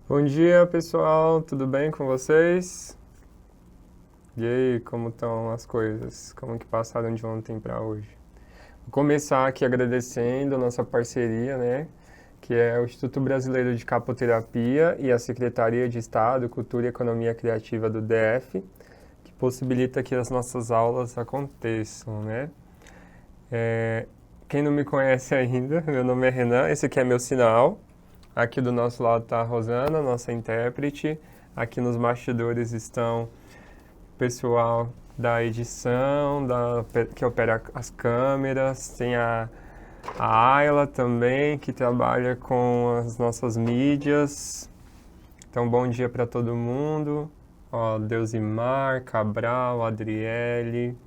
Bom dia, pessoal, tudo bem com vocês? E aí, como estão as coisas? Como que passaram de ontem para hoje? Vou começar aqui agradecendo a nossa parceria, né? Que é o Instituto Brasileiro de Capoterapia e a Secretaria de Estado, Cultura e Economia Criativa do DF, que possibilita que as nossas aulas aconteçam, né? Quem não me conhece ainda, meu nome é Renan, esse aqui é meu sinal. Aqui do nosso lado está a Rosana, nossa intérprete. Aqui nos bastidores estão o pessoal da edição, que opera as câmeras. Tem a Ayla também, que trabalha com as nossas mídias. Então, bom dia para todo mundo. Ó, Deusimar, Cabral, Adriele,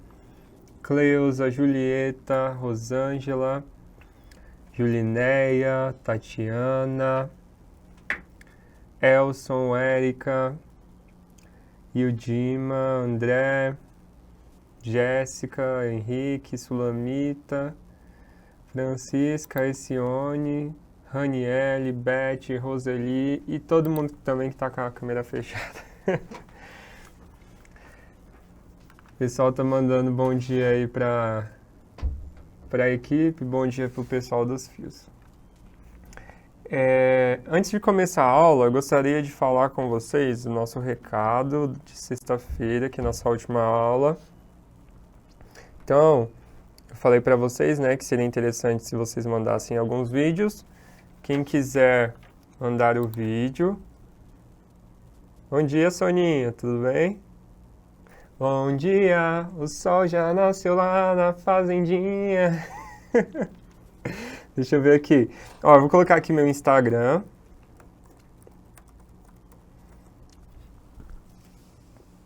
Cleusa, Julieta, Rosângela, Julinéia, Tatiana, Elson, Érica, Ildima, André, Jéssica, Henrique, Sulamita, Francisca, Essione, Raniele, Beth, Roseli e todo mundo também que está com a câmera fechada. O pessoal tá mandando bom dia aí para a equipe, bom dia pro pessoal dos fios. Antes de começar a aula, eu gostaria de falar com vocês o nosso recado de sexta-feira, que é a nossa última aula. Então, eu falei para vocês, né, que seria interessante se vocês mandassem alguns vídeos. Quem quiser mandar o vídeo. Bom dia, Soninha, tudo bem? Bom dia, o sol já nasceu lá na fazendinha. Deixa eu ver aqui. Ó, eu vou colocar aqui meu Instagram.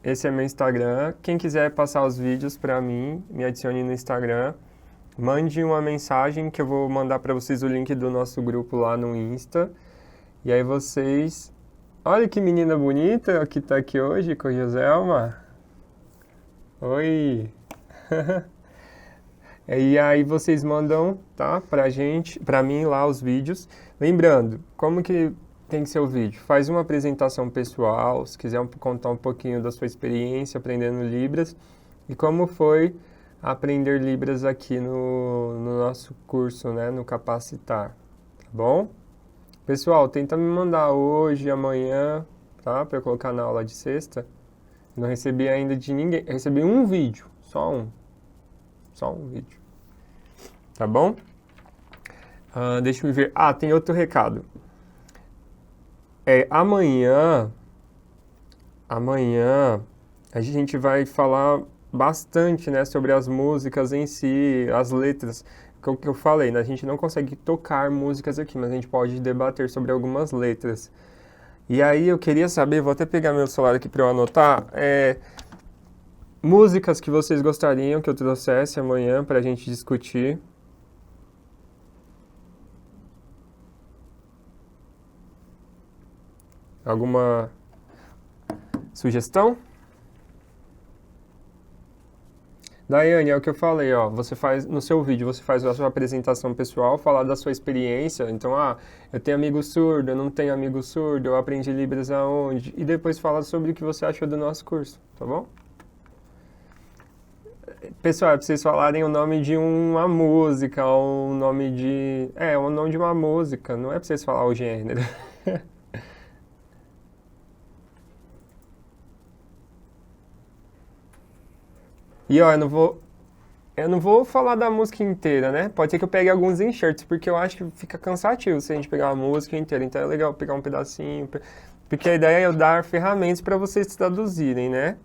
Esse é meu Instagram. Quem quiser passar os vídeos para mim, me adicione no Instagram. Mande uma mensagem que eu vou mandar para vocês o link do nosso grupo lá no Insta. E aí vocês... Olha que menina bonita que tá aqui hoje com a Joselma. Oi! E aí vocês mandam, tá, pra gente, pra mim lá os vídeos. Lembrando, como que tem que ser o vídeo? Faz uma apresentação pessoal, se quiser contar um pouquinho da sua experiência aprendendo Libras e como foi aprender Libras aqui no nosso curso, né, no Capacitar, tá bom? Pessoal, tenta me mandar hoje, amanhã, tá, pra eu colocar na aula de sexta. Não recebi ainda de ninguém, recebi um vídeo, só um vídeo. Tá bom? Deixa eu ver. Tem outro recado. Amanhã a gente vai falar bastante, né, sobre as músicas em si, as letras. O que eu falei, né? A gente não consegue tocar músicas aqui, mas a gente pode debater sobre algumas letras. E aí eu queria saber, vou até pegar meu celular aqui para eu anotar, músicas que vocês gostariam que eu trouxesse amanhã para a gente discutir. Alguma sugestão? Daiane, é o que eu falei, ó, você faz, no seu vídeo, você faz a sua apresentação pessoal, falar da sua experiência, então, eu tenho amigo surdo, eu não tenho amigo surdo, eu aprendi Libras aonde, e depois fala sobre o que você achou do nosso curso, tá bom? Pessoal, é pra vocês falarem o nome de uma música, ou o nome de... o nome de uma música, não é pra vocês falar o gênero. E ó, eu não vou falar da música inteira, né? Pode ser que eu pegue alguns enxertos, porque eu acho que fica cansativo se a gente pegar a música inteira. Então é legal pegar um pedacinho, porque a ideia é eu dar ferramentas para vocês traduzirem, né?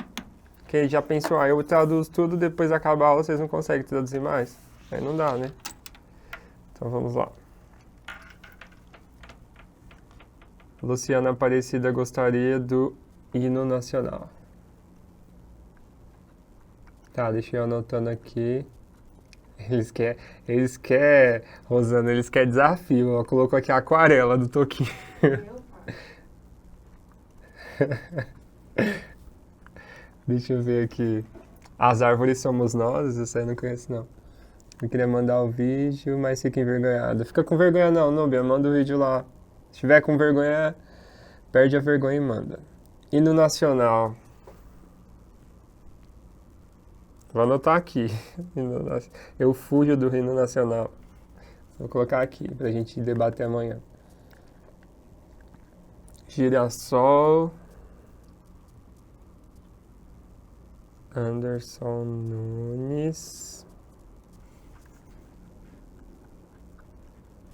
Que já pensou, eu traduzo tudo, depois acaba a aula, vocês não conseguem traduzir mais. Aí não dá, né? Então vamos lá. Luciana Aparecida gostaria do hino nacional. Tá, deixa eu anotando aqui. Rosana, eles querem desafio. Ó, colocou aqui a aquarela do Toquinho. Deixa eu ver aqui. As árvores somos nós, isso aí eu não conheço não. Eu queria mandar o vídeo, mas fica envergonhado. Fica com vergonha não, Nubia, manda o vídeo lá. Se tiver com vergonha, Perde a vergonha e manda. Hino nacional. Vou anotar aqui. Eu fujo do hino nacional. Vou colocar aqui pra gente debater amanhã. Girassol. Anderson Nunes.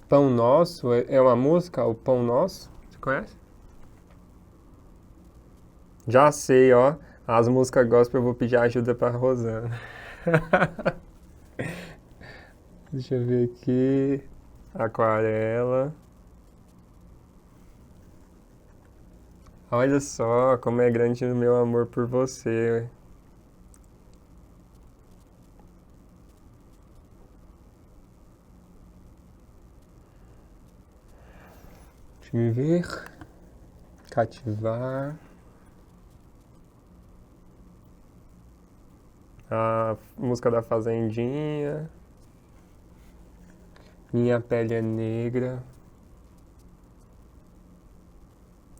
Pão Nosso é uma música, o Pão Nosso? Você conhece? Já sei, ó. As músicas gospel eu vou pedir ajuda pra Rosana. Deixa eu ver aqui. Aquarela. Olha só como é grande o meu amor por você. Deixa eu ver. Cativar. A música da Fazendinha. Minha pele é negra.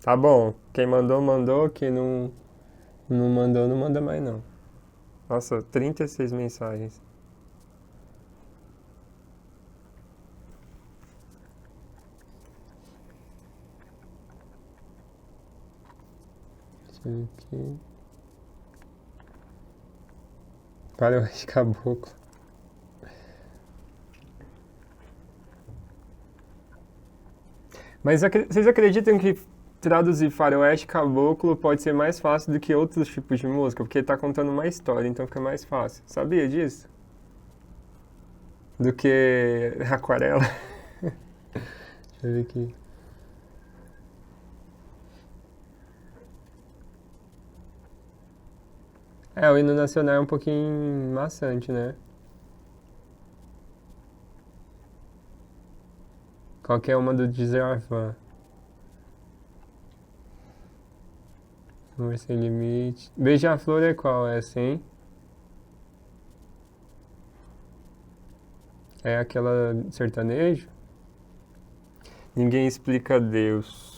Tá bom. Quem mandou, mandou. Quem não mandou, não manda mais não. Nossa, 36 mensagens. Deixa eu ver aqui. Faroeste Caboclo. Mas vocês acreditam que traduzir Faroeste Caboclo pode ser mais fácil do que outros tipos de música? Porque tá contando uma história, então fica mais fácil. Sabia disso? Do que Aquarela. Deixa eu ver aqui. É, o hino nacional é um pouquinho maçante, né? Qualquer uma do Djavan. Amor Sem Limite. Beija-Flor é qual essa, hein? É aquela sertanejo? Ninguém explica Deus.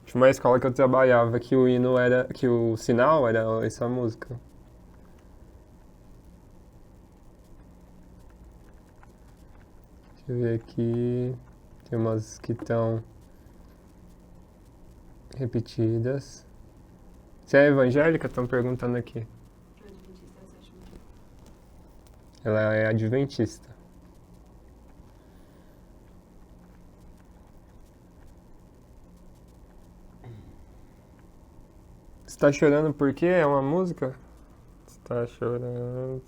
Tinha uma escola que eu trabalhava que o hino era, que o sinal era essa música. Deixa eu ver aqui. Tem umas que estão repetidas. Você é evangélica? Estão perguntando aqui. Ela é adventista. Você tá chorando por quê? É uma música? Você tá chorando.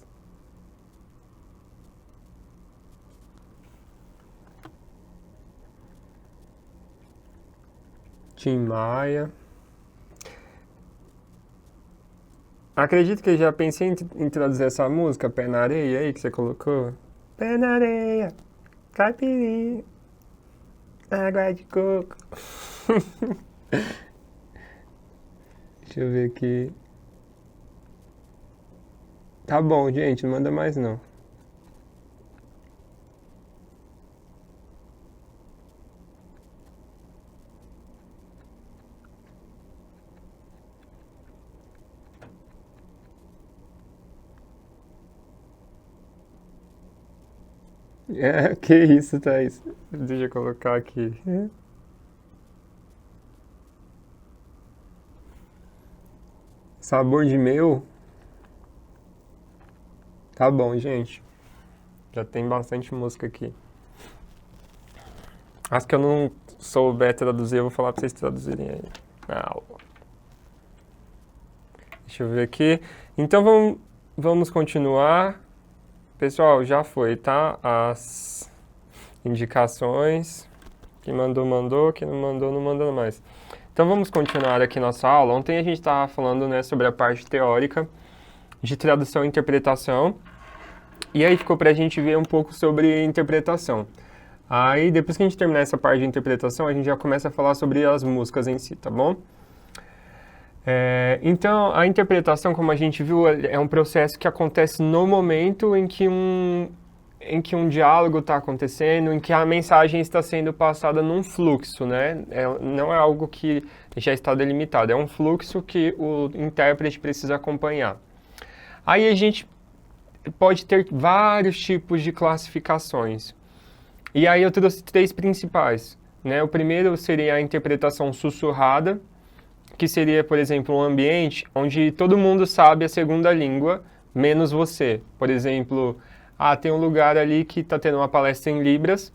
Tim Maia. Acredito que eu já pensei em traduzir essa música, Pé na Areia, aí que você colocou. Pé na areia, caipirinha, água de coco. Deixa eu ver aqui. Tá bom, gente, não manda mais não. É, que isso, Thaís? Deixa eu colocar aqui. Sabor de mel? Tá bom, gente. Já tem bastante música aqui. As que eu não souber traduzir, eu vou falar pra vocês traduzirem aí na aula. Deixa eu ver aqui. Então vamos continuar. Pessoal, já foi, tá? As indicações. Quem mandou, mandou. Quem não mandou, não mandou mais. Então vamos continuar aqui nossa aula. Ontem a gente estava falando, né, sobre a parte teórica de tradução e interpretação. E aí ficou pra gente ver um pouco sobre interpretação. Aí depois que a gente terminar essa parte de interpretação, a gente já começa a falar sobre as músicas em si, tá bom? Então, a interpretação, como a gente viu, é um processo que acontece no momento em que em que um diálogo está acontecendo, em que a mensagem está sendo passada num fluxo, né? Não é algo que já está delimitado, é um fluxo que o intérprete precisa acompanhar. Aí a gente pode ter vários tipos de classificações. E aí eu trouxe três principais, né? O primeiro seria a interpretação sussurrada, que seria, por exemplo, um ambiente onde todo mundo sabe a segunda língua, menos você. Por exemplo, tem um lugar ali que está tendo uma palestra em Libras,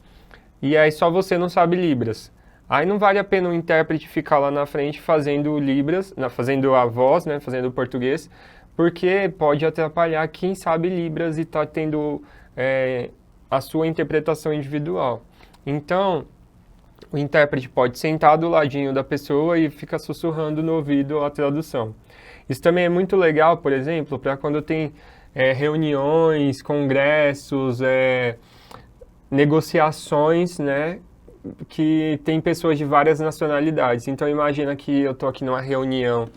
e aí só você não sabe Libras. Aí não vale a pena o intérprete ficar lá na frente fazendo Libras, fazendo a voz, né, fazendo o português, porque pode atrapalhar quem sabe Libras e está tendo a sua interpretação individual. Então, o intérprete pode sentar do ladinho da pessoa e ficar sussurrando no ouvido a tradução. Isso também é muito legal, por exemplo, para quando tem reuniões, congressos, negociações, né, que tem pessoas de várias nacionalidades. Então imagina que eu estou aqui numa reunião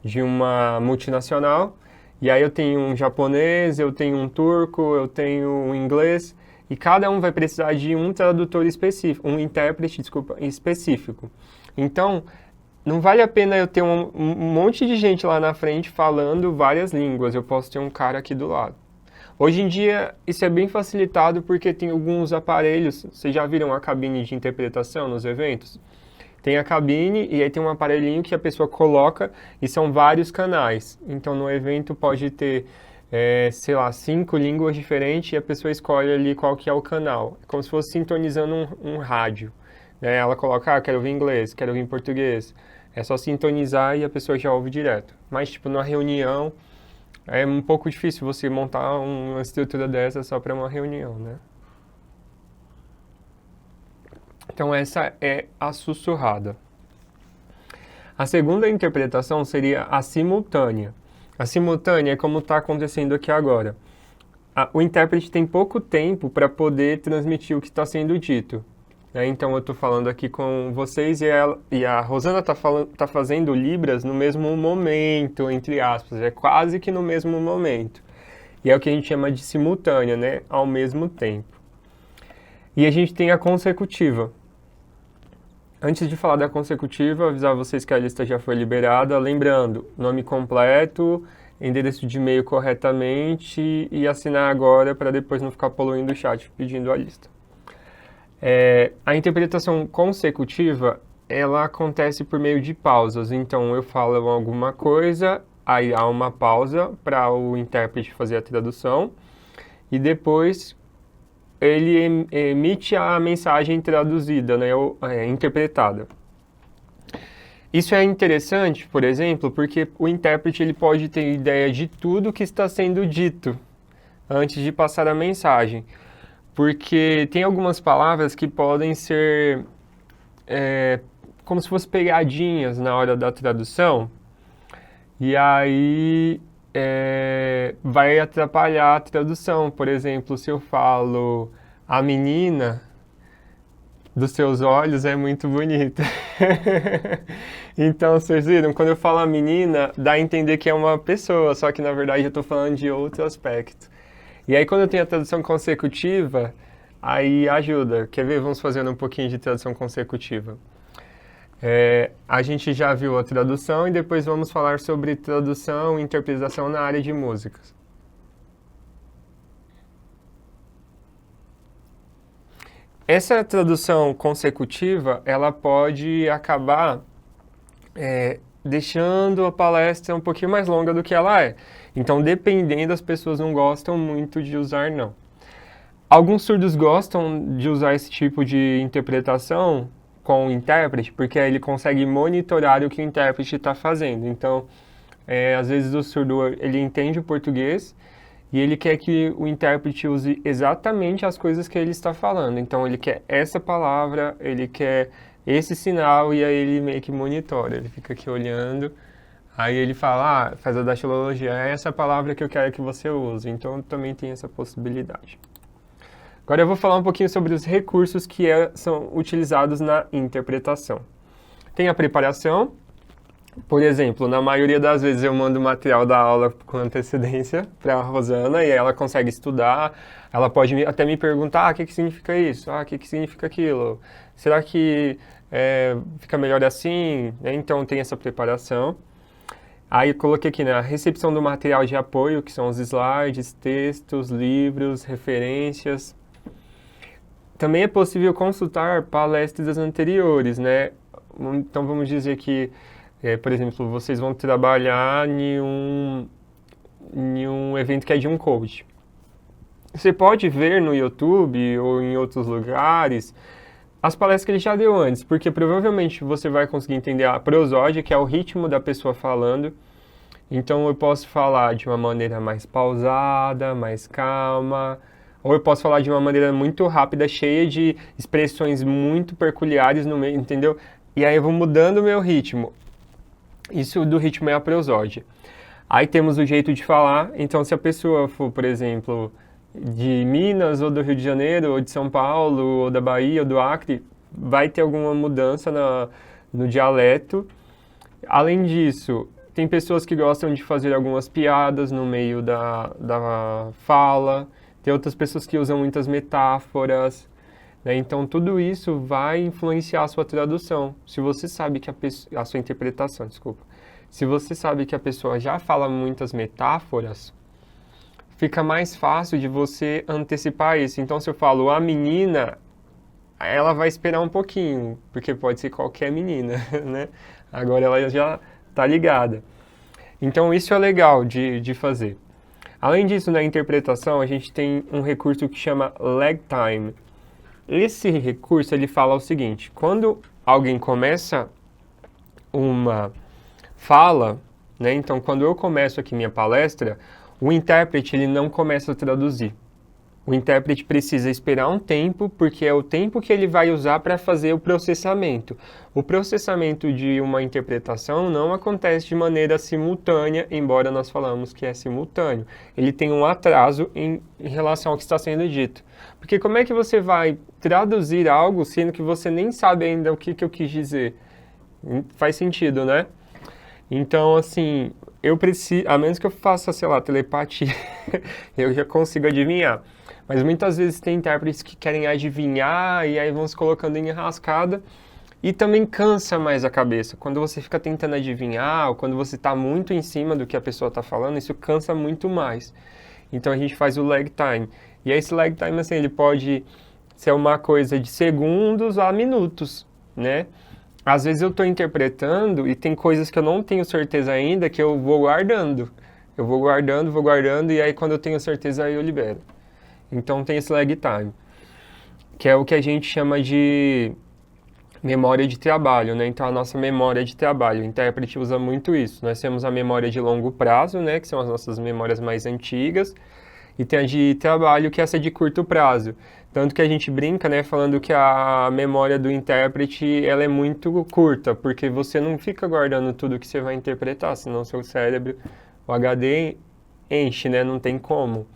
de uma multinacional, e aí eu tenho um japonês, eu tenho um turco, eu tenho um inglês, e cada um vai precisar de um tradutor específico, um intérprete, específico. Então, não vale a pena eu ter um monte de gente lá na frente falando várias línguas, eu posso ter um cara aqui do lado. Hoje em dia, isso é bem facilitado porque tem alguns aparelhos, vocês já viram a cabine de interpretação nos eventos? Tem a cabine e aí tem um aparelhinho que a pessoa coloca e são vários canais. Então, no evento pode ter, sei lá, 5 línguas diferentes e a pessoa escolhe ali qual que é o canal. É como se fosse sintonizando um rádio. Ela coloca, quero ouvir inglês, quero ouvir português. É só sintonizar e a pessoa já ouve direto. Mas, tipo, numa reunião, é um pouco difícil você montar uma estrutura dessa só para uma reunião, né? Então, essa é a sussurrada. A segunda interpretação seria a simultânea. A simultânea é como está acontecendo aqui agora. O intérprete tem pouco tempo para poder transmitir o que está sendo dito. Então, eu estou falando aqui com vocês e a Rosana está fazendo Libras no mesmo momento, entre aspas. É quase que no mesmo momento. E é o que a gente chama de simultânea, né? Ao mesmo tempo. E a gente tem a consecutiva. Antes de falar da consecutiva, avisar vocês que a lista já foi liberada. Lembrando, nome completo, endereço de e-mail corretamente e assinar agora para depois não ficar poluindo o chat pedindo a lista. A interpretação consecutiva, ela acontece por meio de pausas. Então, eu falo alguma coisa, aí há uma pausa para o intérprete fazer a tradução e depois ele emite a mensagem traduzida, né, ou interpretada. Isso é interessante, por exemplo, porque o intérprete ele pode ter ideia de tudo que está sendo dito antes de passar a mensagem. Porque tem algumas palavras que podem ser como se fossem pegadinhas na hora da tradução, e aí vai atrapalhar a tradução. Por exemplo, se eu falo a menina dos seus olhos é muito bonita. Então, vocês viram? Quando eu falo a menina, dá a entender que é uma pessoa, só que na verdade eu estou falando de outro aspecto. E aí, quando eu tenho a tradução consecutiva, aí ajuda. Quer ver? Vamos fazer um pouquinho de tradução consecutiva. A gente já viu a tradução e depois vamos falar sobre tradução e interpretação na área de músicas. Essa tradução consecutiva, ela pode acabar deixando a palestra um pouquinho mais longa do que ela é. Então, dependendo, as pessoas não gostam muito de usar, não. Alguns surdos gostam de usar esse tipo de interpretação com o intérprete, porque aí ele consegue monitorar o que o intérprete está fazendo. Então, às vezes o surdo ele entende o português e ele quer que o intérprete use exatamente as coisas que ele está falando. Então, ele quer essa palavra, ele quer esse sinal e aí ele meio que monitora. Ele fica aqui olhando. Aí ele fala, faz a datilologia, é essa palavra que eu quero que você use. Então, também tem essa possibilidade. Agora eu vou falar um pouquinho sobre os recursos que são utilizados na interpretação. Tem a preparação, Por exemplo, na maioria das vezes eu mando o material da aula com antecedência para a Rosana e aí ela consegue estudar. Ela pode até me perguntar, o que que significa isso? O que que significa aquilo? Será que fica melhor assim? Então tem essa preparação. Aí eu coloquei aqui, né, a recepção do material de apoio, que são os slides, textos, livros, referências. Também é possível consultar palestras anteriores, né? Então vamos dizer que, por exemplo, vocês vão trabalhar em um evento que é de um coach. Você pode ver no YouTube ou em outros lugares as palestras que ele já deu antes, porque provavelmente você vai conseguir entender a prosódia, que é o ritmo da pessoa falando. Então eu posso falar de uma maneira mais pausada, mais calma, ou eu posso falar de uma maneira muito rápida, cheia de expressões muito peculiares no meio, entendeu? E aí eu vou mudando o meu ritmo. Isso do ritmo é a prosódia. Aí temos o jeito de falar, então se a pessoa for, por exemplo, de Minas, ou do Rio de Janeiro, ou de São Paulo, ou da Bahia, ou do Acre, vai ter alguma mudança no dialeto. Além disso, tem pessoas que gostam de fazer algumas piadas no meio da fala, tem outras pessoas que usam muitas metáforas, né? Então tudo isso vai influenciar a sua tradução. Se você sabe que a sua interpretação, desculpa. Se você sabe que a pessoa já fala muitas metáforas, fica mais fácil de você antecipar isso. Então, se eu falo a menina, ela vai esperar um pouquinho, porque pode ser qualquer menina, né? Agora ela já está ligada. Então, isso é legal de fazer. Além disso, na interpretação, a gente tem um recurso que chama lag time. Esse recurso, ele fala o seguinte: quando alguém começa uma fala, né? Então, quando eu começo aqui minha palestra, o intérprete ele não começa a traduzir. O intérprete precisa esperar um tempo, porque é o tempo que ele vai usar para fazer o processamento. O processamento de uma interpretação não acontece de maneira simultânea, embora nós falamos que é simultâneo. Ele tem um atraso em relação ao que está sendo dito. Porque como é que você vai traduzir algo sendo que você nem sabe ainda o que eu quis dizer? Faz sentido, né? Então, assim, eu preciso, a menos que eu faça, sei lá, telepatia, eu já consigo adivinhar. Mas muitas vezes tem intérpretes que querem adivinhar e aí vão se colocando em enrascada e também cansa mais a cabeça. Quando você fica tentando adivinhar ou quando você está muito em cima do que a pessoa está falando, isso cansa muito mais. Então a gente faz o lag time. E esse lag time, assim, ele pode ser uma coisa de segundos a minutos, né? Às vezes eu estou interpretando e tem coisas que eu não tenho certeza ainda que eu vou guardando. Eu vou guardando e aí quando eu tenho certeza aí eu libero. Então tem esse lag time, que é o que a gente chama de memória de trabalho, né? Então a nossa memória de trabalho, o intérprete usa muito isso. Nós temos a memória de longo prazo, né? Que são as nossas memórias mais antigas, e tem a de trabalho, que é essa de curto prazo. Tanto que a gente brinca, né, falando que a memória do intérprete, ela é muito curta, porque você não fica guardando tudo que você vai interpretar, senão seu cérebro, o HD enche, né? Não tem como.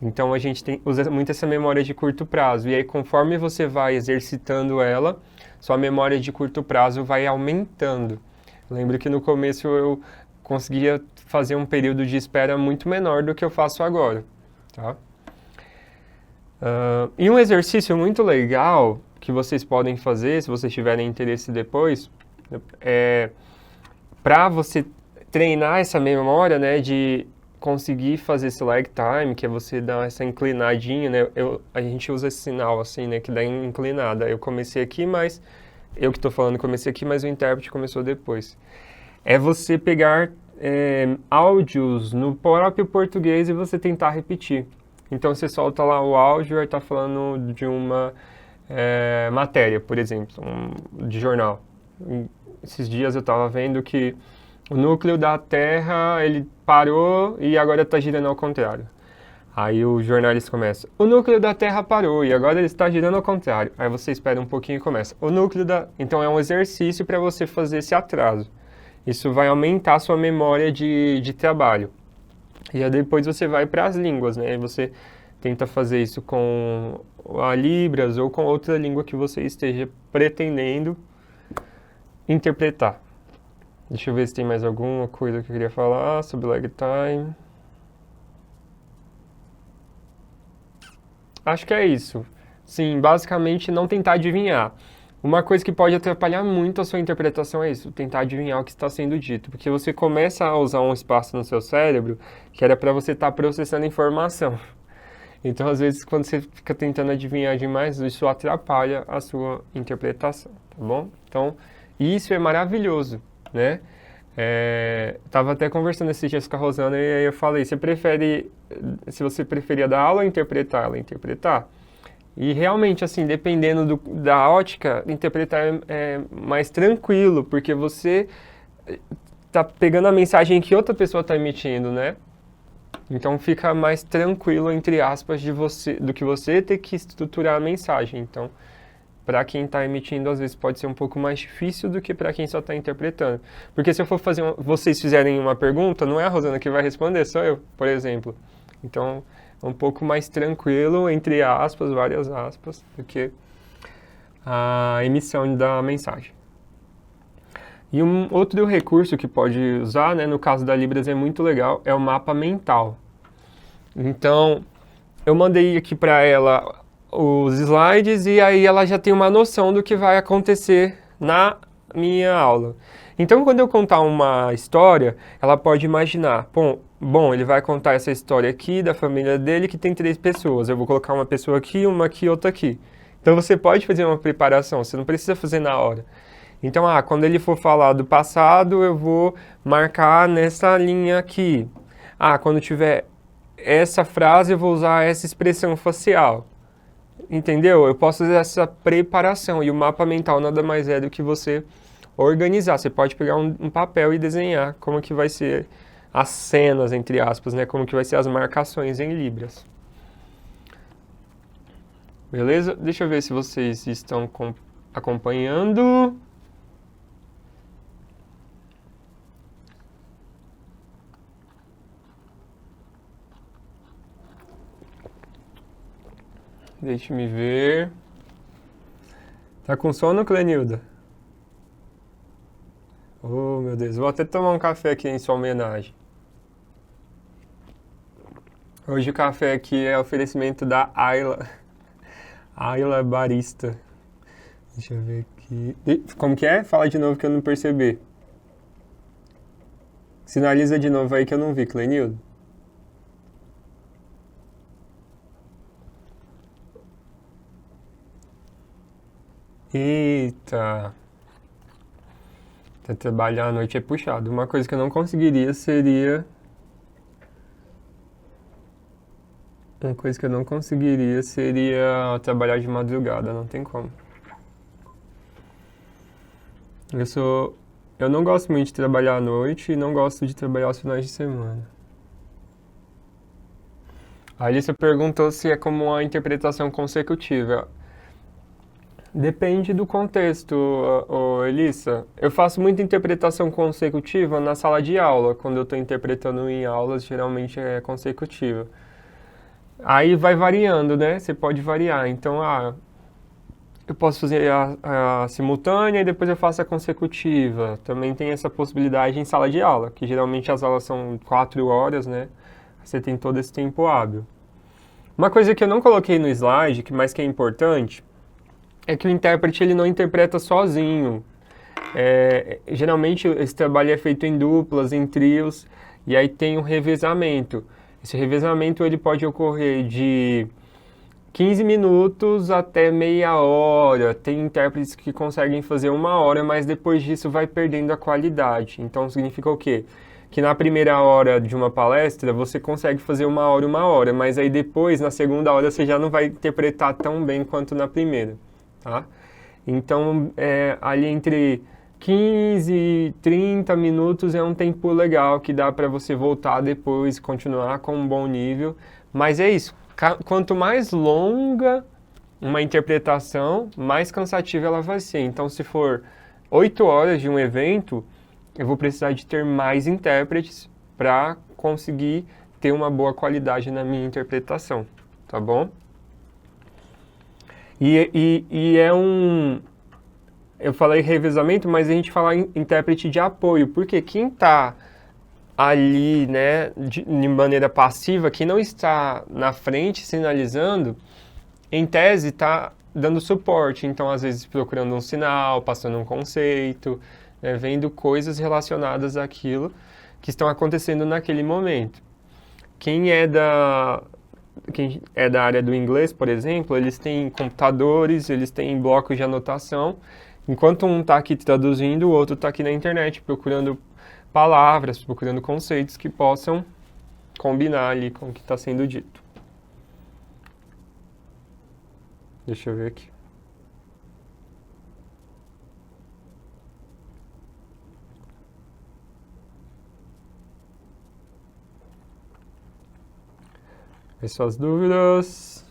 Então a gente usa muito essa memória de curto prazo. E aí, conforme você vai exercitando ela, sua memória de curto prazo vai aumentando. Lembro que no começo eu conseguia fazer um período de espera muito menor do que eu faço agora. Tá? E um exercício muito legal que vocês podem fazer, se vocês tiverem interesse depois, é para você treinar essa memória, né, de conseguir fazer esse lag time, que é você dar essa inclinadinha, né? A gente usa esse sinal assim, né, que dá inclinada. Eu comecei aqui, mas eu que estou falando comecei aqui, mas o intérprete começou depois. É você pegar áudios no próprio português e você tentar repetir. Então você solta lá o áudio e está falando de uma matéria, por exemplo, de jornal. Esses dias eu estava vendo que o núcleo da Terra, ele parou e agora está girando ao contrário. Aí o jornalista começa, o núcleo da Terra parou e agora ele está girando ao contrário. Aí você espera um pouquinho e começa, o núcleo da... Então é um exercício para você fazer esse atraso. Isso vai aumentar a sua memória de trabalho. E aí depois você vai para as línguas, né? E você tenta fazer isso com a Libras ou com outra língua que você esteja pretendendo interpretar. Deixa eu ver se tem mais alguma coisa que eu queria falar sobre lag time. Acho que é isso. Sim, basicamente não tentar adivinhar. Uma coisa que pode atrapalhar muito a sua interpretação é isso, tentar adivinhar o que está sendo dito, porque você começa a usar um espaço no seu cérebro que era para você estar processando informação. Então, às vezes, quando você fica tentando adivinhar demais, isso atrapalha a sua interpretação, tá bom? Então, isso é maravilhoso, né? Tava até conversando esses dias com a Rosana e aí eu falei, se você preferia dar aula ou interpretar? Ela interpretar. E realmente, assim, dependendo da ótica, interpretar é mais tranquilo, porque você tá pegando a mensagem que outra pessoa está emitindo, né? Então fica mais tranquilo, entre aspas, do que você ter que estruturar a mensagem. Então, para quem está emitindo, às vezes pode ser um pouco mais difícil do que para quem só está interpretando. Porque se eu for vocês fizerem uma pergunta, não é a Rosana que vai responder, sou eu, por exemplo. Então, é um pouco mais tranquilo, entre aspas, várias aspas, do que a emissão da mensagem. E um outro recurso que pode usar, né, no caso da Libras é muito legal, é o mapa mental. Então, eu mandei aqui para ela os slides e aí ela já tem uma noção do que vai acontecer na minha aula. Então, quando eu contar uma história, ela pode imaginar, bom, ele vai contar essa história aqui da família dele que tem 3 pessoas. Eu vou colocar uma pessoa aqui, uma aqui, outra aqui. Então, você pode fazer uma preparação, você não precisa fazer na hora. Então, quando ele for falar do passado, eu vou marcar nessa linha aqui. Quando tiver essa frase, eu vou usar essa expressão facial. Entendeu? Eu posso fazer essa preparação. E o mapa mental nada mais é do que você organizar. Você pode pegar um papel e desenhar como que vai ser as cenas, entre aspas, né? Como que vai ser as marcações em libras. Beleza? Deixa eu ver se vocês estão acompanhando. Deixa-me ver. Tá com sono, Clenilda? Oh, meu Deus. Vou até tomar um café aqui em sua homenagem. Hoje o café aqui é oferecimento da Ayla. Ayla Barista. Deixa eu ver aqui. Como que é? Fala de novo que eu não percebi. Sinaliza de novo aí que eu não vi, Clenildo. Eita. Trabalhar à noite é puxado. Uma coisa que eu não conseguiria seria. Uma coisa que eu não conseguiria seria trabalhar de madrugada, não tem como. Eu não gosto muito de trabalhar à noite e não gosto de trabalhar aos finais de semana. A Alicia perguntou se é como uma interpretação consecutiva. Depende do contexto, Elissa. Eu faço muita interpretação consecutiva na sala de aula. Quando eu estou interpretando em aulas, geralmente é consecutiva. Aí vai variando, né? Você pode variar. Então, eu posso fazer a simultânea e depois eu faço a consecutiva. Também tem essa possibilidade em sala de aula, que geralmente as aulas são 4 horas, né? Você tem todo esse tempo hábil. Uma coisa que eu não coloquei no slide, mas que é importante, é que o intérprete ele não interpreta sozinho. Geralmente esse trabalho é feito em duplas, em trios, e aí tem um revezamento. Esse revezamento ele pode ocorrer de 15 minutos até meia hora. Tem intérpretes que conseguem fazer 1 hora, mas depois disso vai perdendo a qualidade. Então significa o quê? Que na primeira hora de uma palestra você consegue fazer 1 hora, mas aí depois, na segunda hora, você já não vai interpretar tão bem quanto na primeira. Tá? Então, ali entre 15 e 30 minutos é um tempo legal que dá para você voltar depois, continuar com um bom nível. Mas é isso, quanto mais longa uma interpretação, mais cansativa ela vai ser. Então, se for 8 horas de um evento, eu vou precisar de ter mais intérpretes para conseguir ter uma boa qualidade na minha interpretação, tá bom? E eu falei revezamento, mas a gente fala em intérprete de apoio, porque quem está ali, né, de maneira passiva, quem não está na frente sinalizando, em tese está dando suporte, então às vezes procurando um sinal, passando um conceito, né, vendo coisas relacionadas àquilo que estão acontecendo naquele momento. Quem é da área do inglês, por exemplo, eles têm computadores, eles têm blocos de anotação. Enquanto um está aqui traduzindo, o outro está aqui na internet procurando palavras, procurando conceitos que possam combinar ali com o que está sendo dito. Deixa eu ver aqui. As suas dúvidas.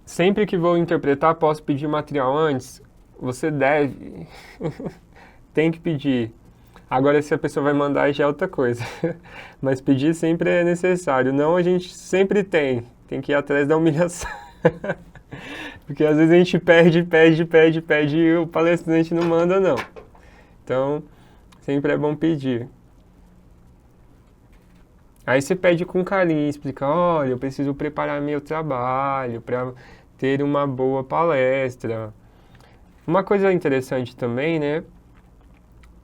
Sempre que vou interpretar, posso pedir material antes? Você deve. Tem que pedir. Agora, se a pessoa vai mandar, já é outra coisa. Mas pedir sempre é necessário. Não, a gente sempre tem. Tem que ir atrás da humilhação. Porque às vezes a gente pede e o palestrante não manda, não. Então, sempre é bom pedir. Aí você pede com carinho, explica, olha, eu preciso preparar meu trabalho para ter uma boa palestra. Uma coisa interessante também, né,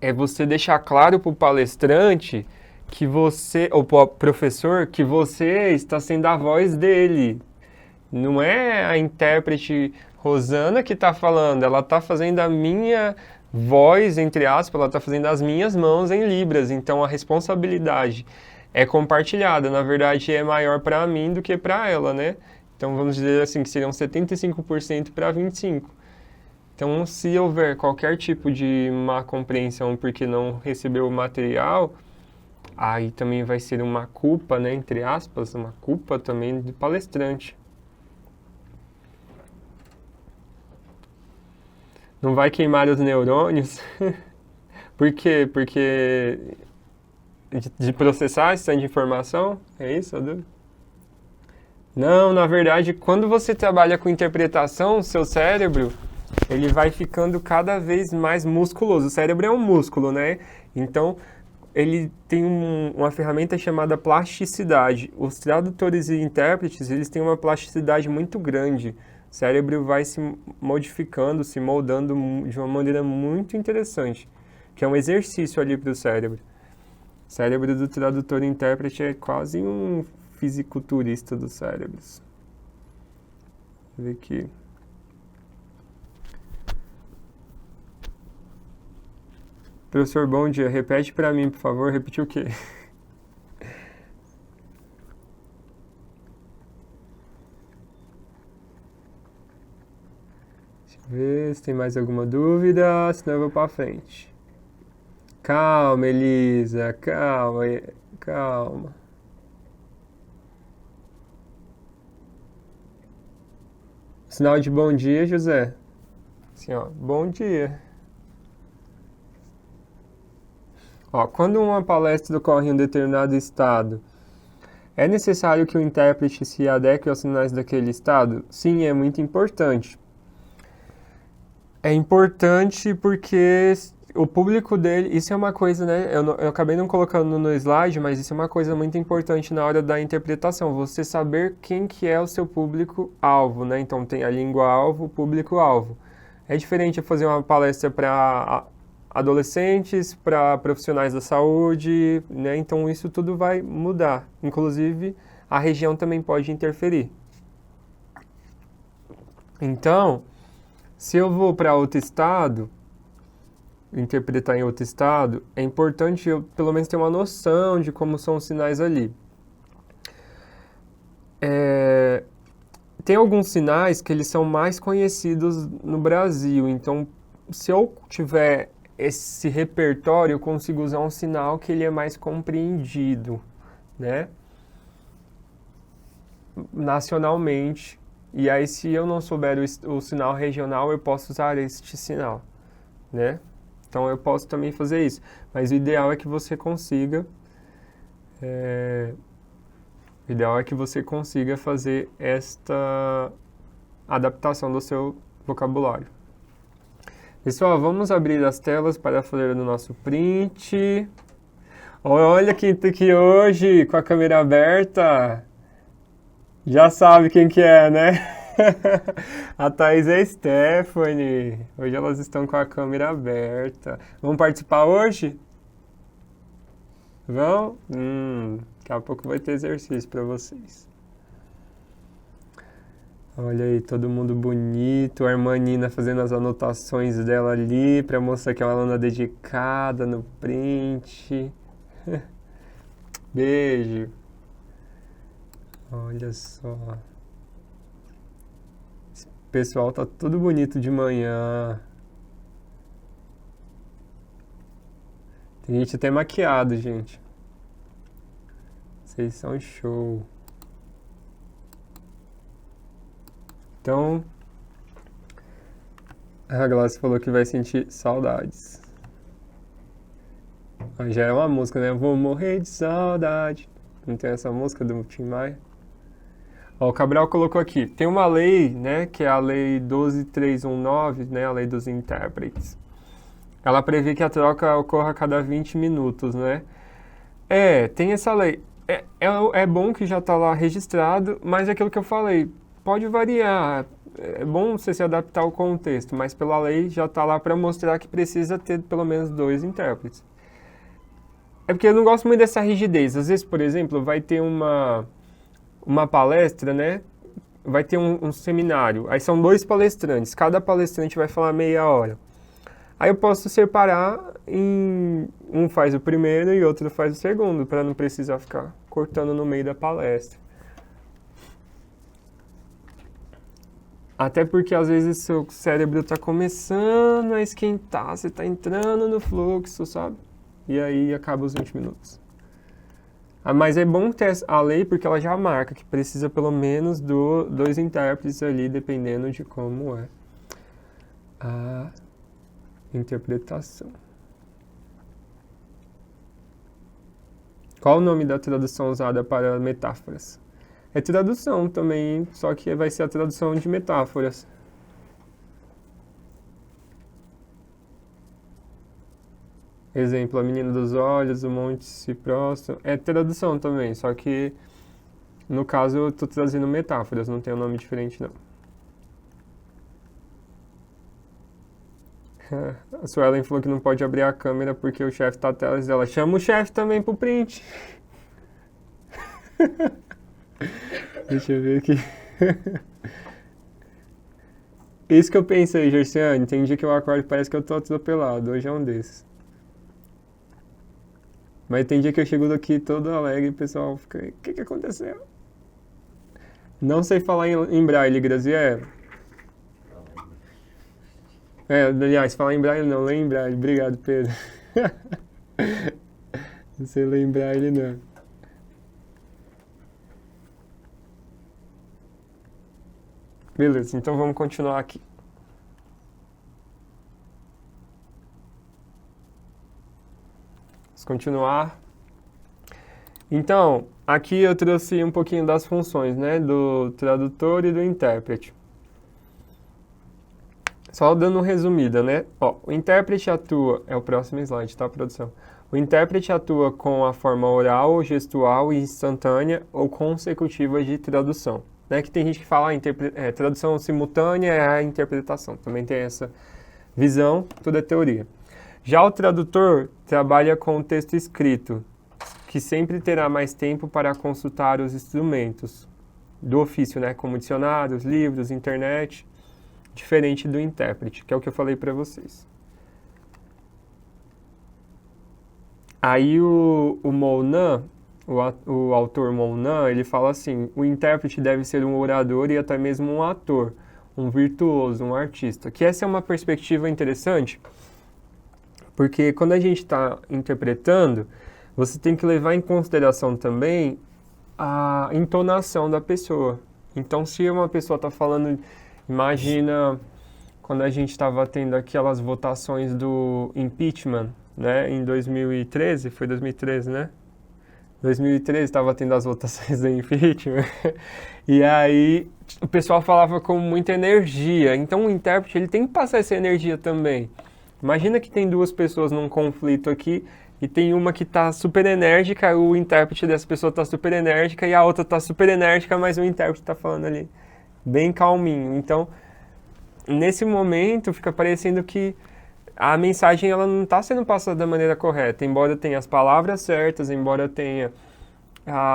é você deixar claro para o palestrante que você, ou para o professor, que você está sendo a voz dele. Não é a intérprete Rosana que está falando, ela está fazendo a minha voz, entre aspas, ela está fazendo as minhas mãos em Libras, então a responsabilidade é compartilhada, na verdade é maior para mim do que para ela, né? Então vamos dizer assim que seriam 75% para 25%. Então se houver qualquer tipo de má compreensão porque não recebeu o material, aí também vai ser uma culpa, né, entre aspas, uma culpa também do palestrante. Não vai queimar os neurônios? Por quê? Porque de processar esse tanto de informação? É isso, Adu? Não, na verdade, quando você trabalha com interpretação, seu cérebro, ele vai ficando cada vez mais musculoso. O cérebro é um músculo, né? Então, ele tem uma ferramenta chamada plasticidade. Os tradutores e intérpretes, eles têm uma plasticidade muito grande. O cérebro vai se modificando, se moldando de uma maneira muito interessante, que é um exercício ali para o cérebro. O cérebro do tradutor e intérprete é quase um fisiculturista dos cérebros. Vou ver aqui. Professor, bom dia. Repete para mim, por favor. Repetir o quê? Deixa eu ver se tem mais alguma dúvida, senão eu vou para frente. Calma, Elisa. Calma, calma. Sinal de bom dia, José. Assim, ó, bom dia. Ó, quando uma palestra ocorre em um determinado estado, é necessário que o intérprete se adeque aos sinais daquele estado? Sim, é muito importante. É importante porque o público dele, isso é uma coisa, né? Eu acabei não colocando no slide, mas isso é uma coisa muito importante na hora da interpretação. Você saber quem que é o seu público-alvo, né? Então tem a língua-alvo, o público-alvo. É diferente eu fazer uma palestra para adolescentes, para profissionais da saúde, né? Então isso tudo vai mudar. Inclusive, a região também pode interferir. Então, se eu vou para outro estado, interpretar em outro estado, é importante eu pelo menos ter uma noção de como são os sinais ali. Tem alguns sinais que eles são mais conhecidos no Brasil, então se eu tiver esse repertório, eu consigo usar um sinal que ele é mais compreendido, né? Nacionalmente. E aí, se eu não souber o sinal regional, eu posso usar este sinal, né? Então, eu posso também fazer isso. Mas o ideal é que você consiga... O ideal é que você consiga fazer esta adaptação do seu vocabulário. Pessoal, vamos abrir as telas para a folha do nosso print. Olha quem tá aqui hoje com a câmera aberta. Já sabe quem que é, né? A Thaís e a Stephanie. Hoje elas estão com a câmera aberta. Vão participar hoje? Vão? Daqui a pouco vai ter exercício para vocês. Olha aí, todo mundo bonito. A irmã Nina fazendo as anotações dela ali para mostrar que é uma aluna dedicada no print. Beijo. Olha só. Esse pessoal tá tudo bonito de manhã. Tem gente até maquiado, gente. Vocês são show. Então, a Glaucia falou que vai sentir saudades. Já é uma música, né? Vou morrer de saudade. Não tem essa música do Tim Maia? Ó, o Cabral colocou aqui. Tem uma lei, né? Que é a lei 12319, né? A lei dos intérpretes. Ela prevê que a troca ocorra a cada 20 minutos, né? Tem essa lei. É bom que já está lá registrado, mas é aquilo que eu falei. Pode variar. É bom você se adaptar ao contexto, mas pela lei já está lá para mostrar que precisa ter pelo menos 2 intérpretes. É porque eu não gosto muito dessa rigidez. Às vezes, por exemplo, vai ter uma palestra, né? Vai ter um seminário. Aí são 2 palestrantes. Cada palestrante vai falar meia hora. Aí eu posso separar em um faz o primeiro e outro faz o segundo, para não precisar ficar cortando no meio da palestra. Até porque às vezes seu cérebro está começando a esquentar, você está entrando no fluxo, sabe? E aí acaba os 20 minutos. Mas é bom ter a lei porque ela já marca que precisa pelo menos 2 intérpretes ali, dependendo de como é a interpretação. Qual o nome da tradução usada para metáforas? É tradução também, só que vai ser a tradução de metáforas. Exemplo, a menina dos olhos, o monte se prostra. É tradução também, só que no caso eu estou trazendo metáforas, não tem um nome diferente não. A Suelen falou que não pode abrir a câmera porque o chefe está atrás dela. Chama o chefe também pro print. Deixa eu ver aqui. Isso que eu pensei, Gerciane. Tem dia que eu acordo e parece que eu tô atropelado. Hoje é um desses. Mas tem dia que eu chego daqui todo alegre e o pessoal fica... O que aconteceu? Não sei falar em braille, Graziella. Aliás, falar em braille não, ler em braille. Obrigado, Pedro. Não sei ler em braille, não. Beleza, então vamos continuar aqui. Vamos continuar. Então, aqui eu trouxe um pouquinho das funções, né, do tradutor e do intérprete. Só dando uma resumida, né? Ó, o intérprete atua... É o próximo slide, tá, produção? O intérprete atua com a forma oral, gestual e instantânea ou consecutiva de tradução. Né? Que tem gente que fala tradução simultânea é a interpretação. Também tem essa visão, tudo é teoria. Já o tradutor trabalha com o texto escrito, que sempre terá mais tempo para consultar os instrumentos do ofício, né? Como dicionários, livros, internet... Diferente do intérprete, que é o que eu falei para vocês. Aí o Mounan, o autor Mounan, ele fala assim, o intérprete deve ser um orador e até mesmo um ator, um virtuoso, um artista. Que essa é uma perspectiva interessante, porque quando a gente está interpretando, você tem que levar em consideração também a entonação da pessoa. Então, se uma pessoa está falando... Imagina quando a gente estava tendo aquelas votações do impeachment, né, em 2013, foi 2013, né? 2013 estava tendo as votações do impeachment, e aí o pessoal falava com muita energia. Então o intérprete ele tem que passar essa energia também. Imagina que tem duas pessoas num conflito aqui e tem uma que tá super enérgica, o intérprete dessa pessoa tá super enérgica e a outra tá super enérgica, mas o intérprete tá falando ali bem calminho. Então, nesse momento fica parecendo que a mensagem ela não está sendo passada da maneira correta, embora tenha as palavras certas, embora tenha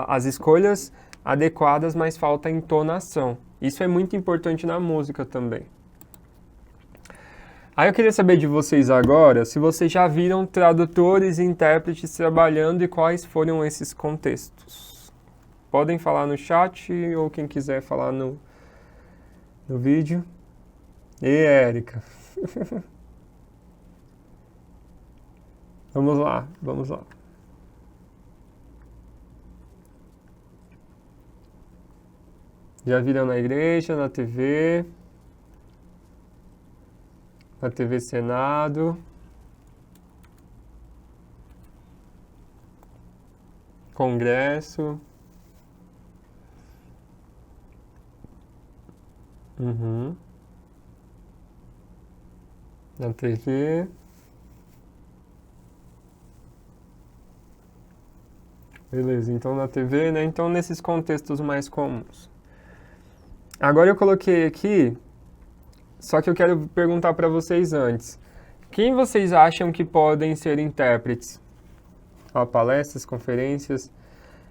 as escolhas adequadas, mas falta a entonação. Isso é muito importante na música também. Aí eu queria saber de vocês agora se vocês já viram tradutores e intérpretes trabalhando e quais foram esses contextos. Podem falar no chat ou quem quiser falar no vídeo. E Érica. Vamos lá, vamos lá. Já viram na igreja, na TV Senado, Congresso. Na TV. Beleza, então na TV, né? Então nesses contextos mais comuns. Agora eu coloquei aqui, só que eu quero perguntar para vocês antes. Quem vocês acham que podem ser intérpretes? Ó, palestras, conferências.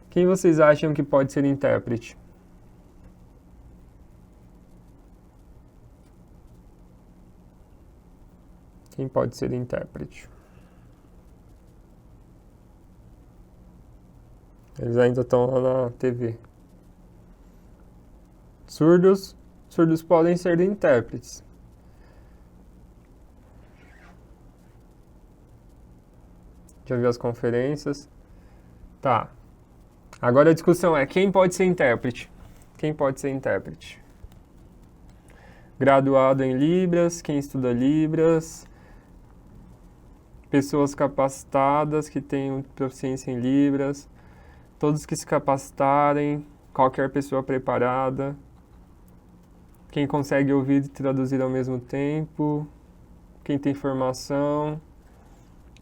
Quem vocês acham que pode ser intérprete? Quem pode ser intérprete? Eles ainda estão lá na TV. Surdos podem ser intérpretes. Já viu as conferências? Tá. Agora a discussão é quem pode ser intérprete? Quem pode ser intérprete? Graduado em Libras, quem estuda Libras, pessoas capacitadas que tenham proficiência em Libras, todos que se capacitarem, qualquer pessoa preparada, quem consegue ouvir e traduzir ao mesmo tempo, quem tem formação,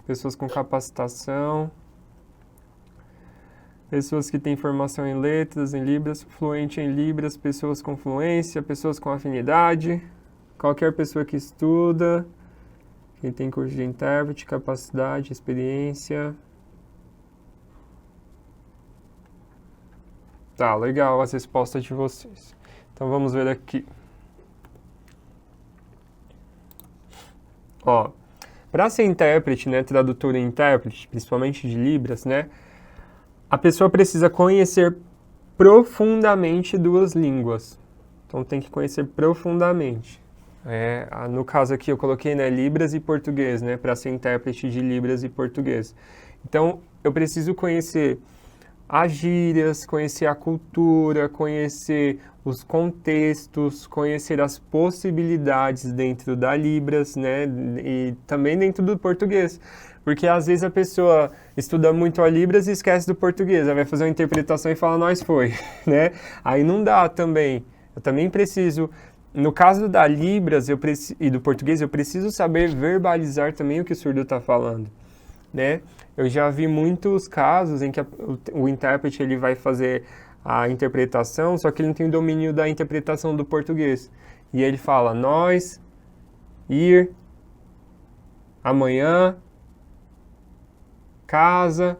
pessoas com capacitação, pessoas que têm formação em letras, em Libras, fluente em Libras, pessoas com fluência, pessoas com afinidade, qualquer pessoa que estuda, quem tem curso de intérprete, capacidade, experiência. Tá, legal as respostas de vocês. Então vamos ver aqui. Ó, para ser intérprete, né, tradutor e intérprete, principalmente de Libras, né, a pessoa precisa conhecer profundamente duas línguas. Então tem que conhecer profundamente. No caso aqui eu coloquei, né, Libras e português, né, para ser intérprete de Libras e português. Então eu preciso conhecer as gírias, conhecer a cultura, conhecer os contextos, conhecer as possibilidades dentro da Libras, né, e também dentro do português. Porque às vezes a pessoa estuda muito a Libras e esquece do português, ela vai fazer uma interpretação e fala, nós foi, né? Aí não dá também. Eu também preciso, no caso da Libras e do português, eu preciso saber verbalizar também o que o surdo está falando, né? Eu já vi muitos casos em que o intérprete ele vai fazer a interpretação, só que ele não tem o domínio da interpretação do português. E ele fala, nós, ir, amanhã, casa.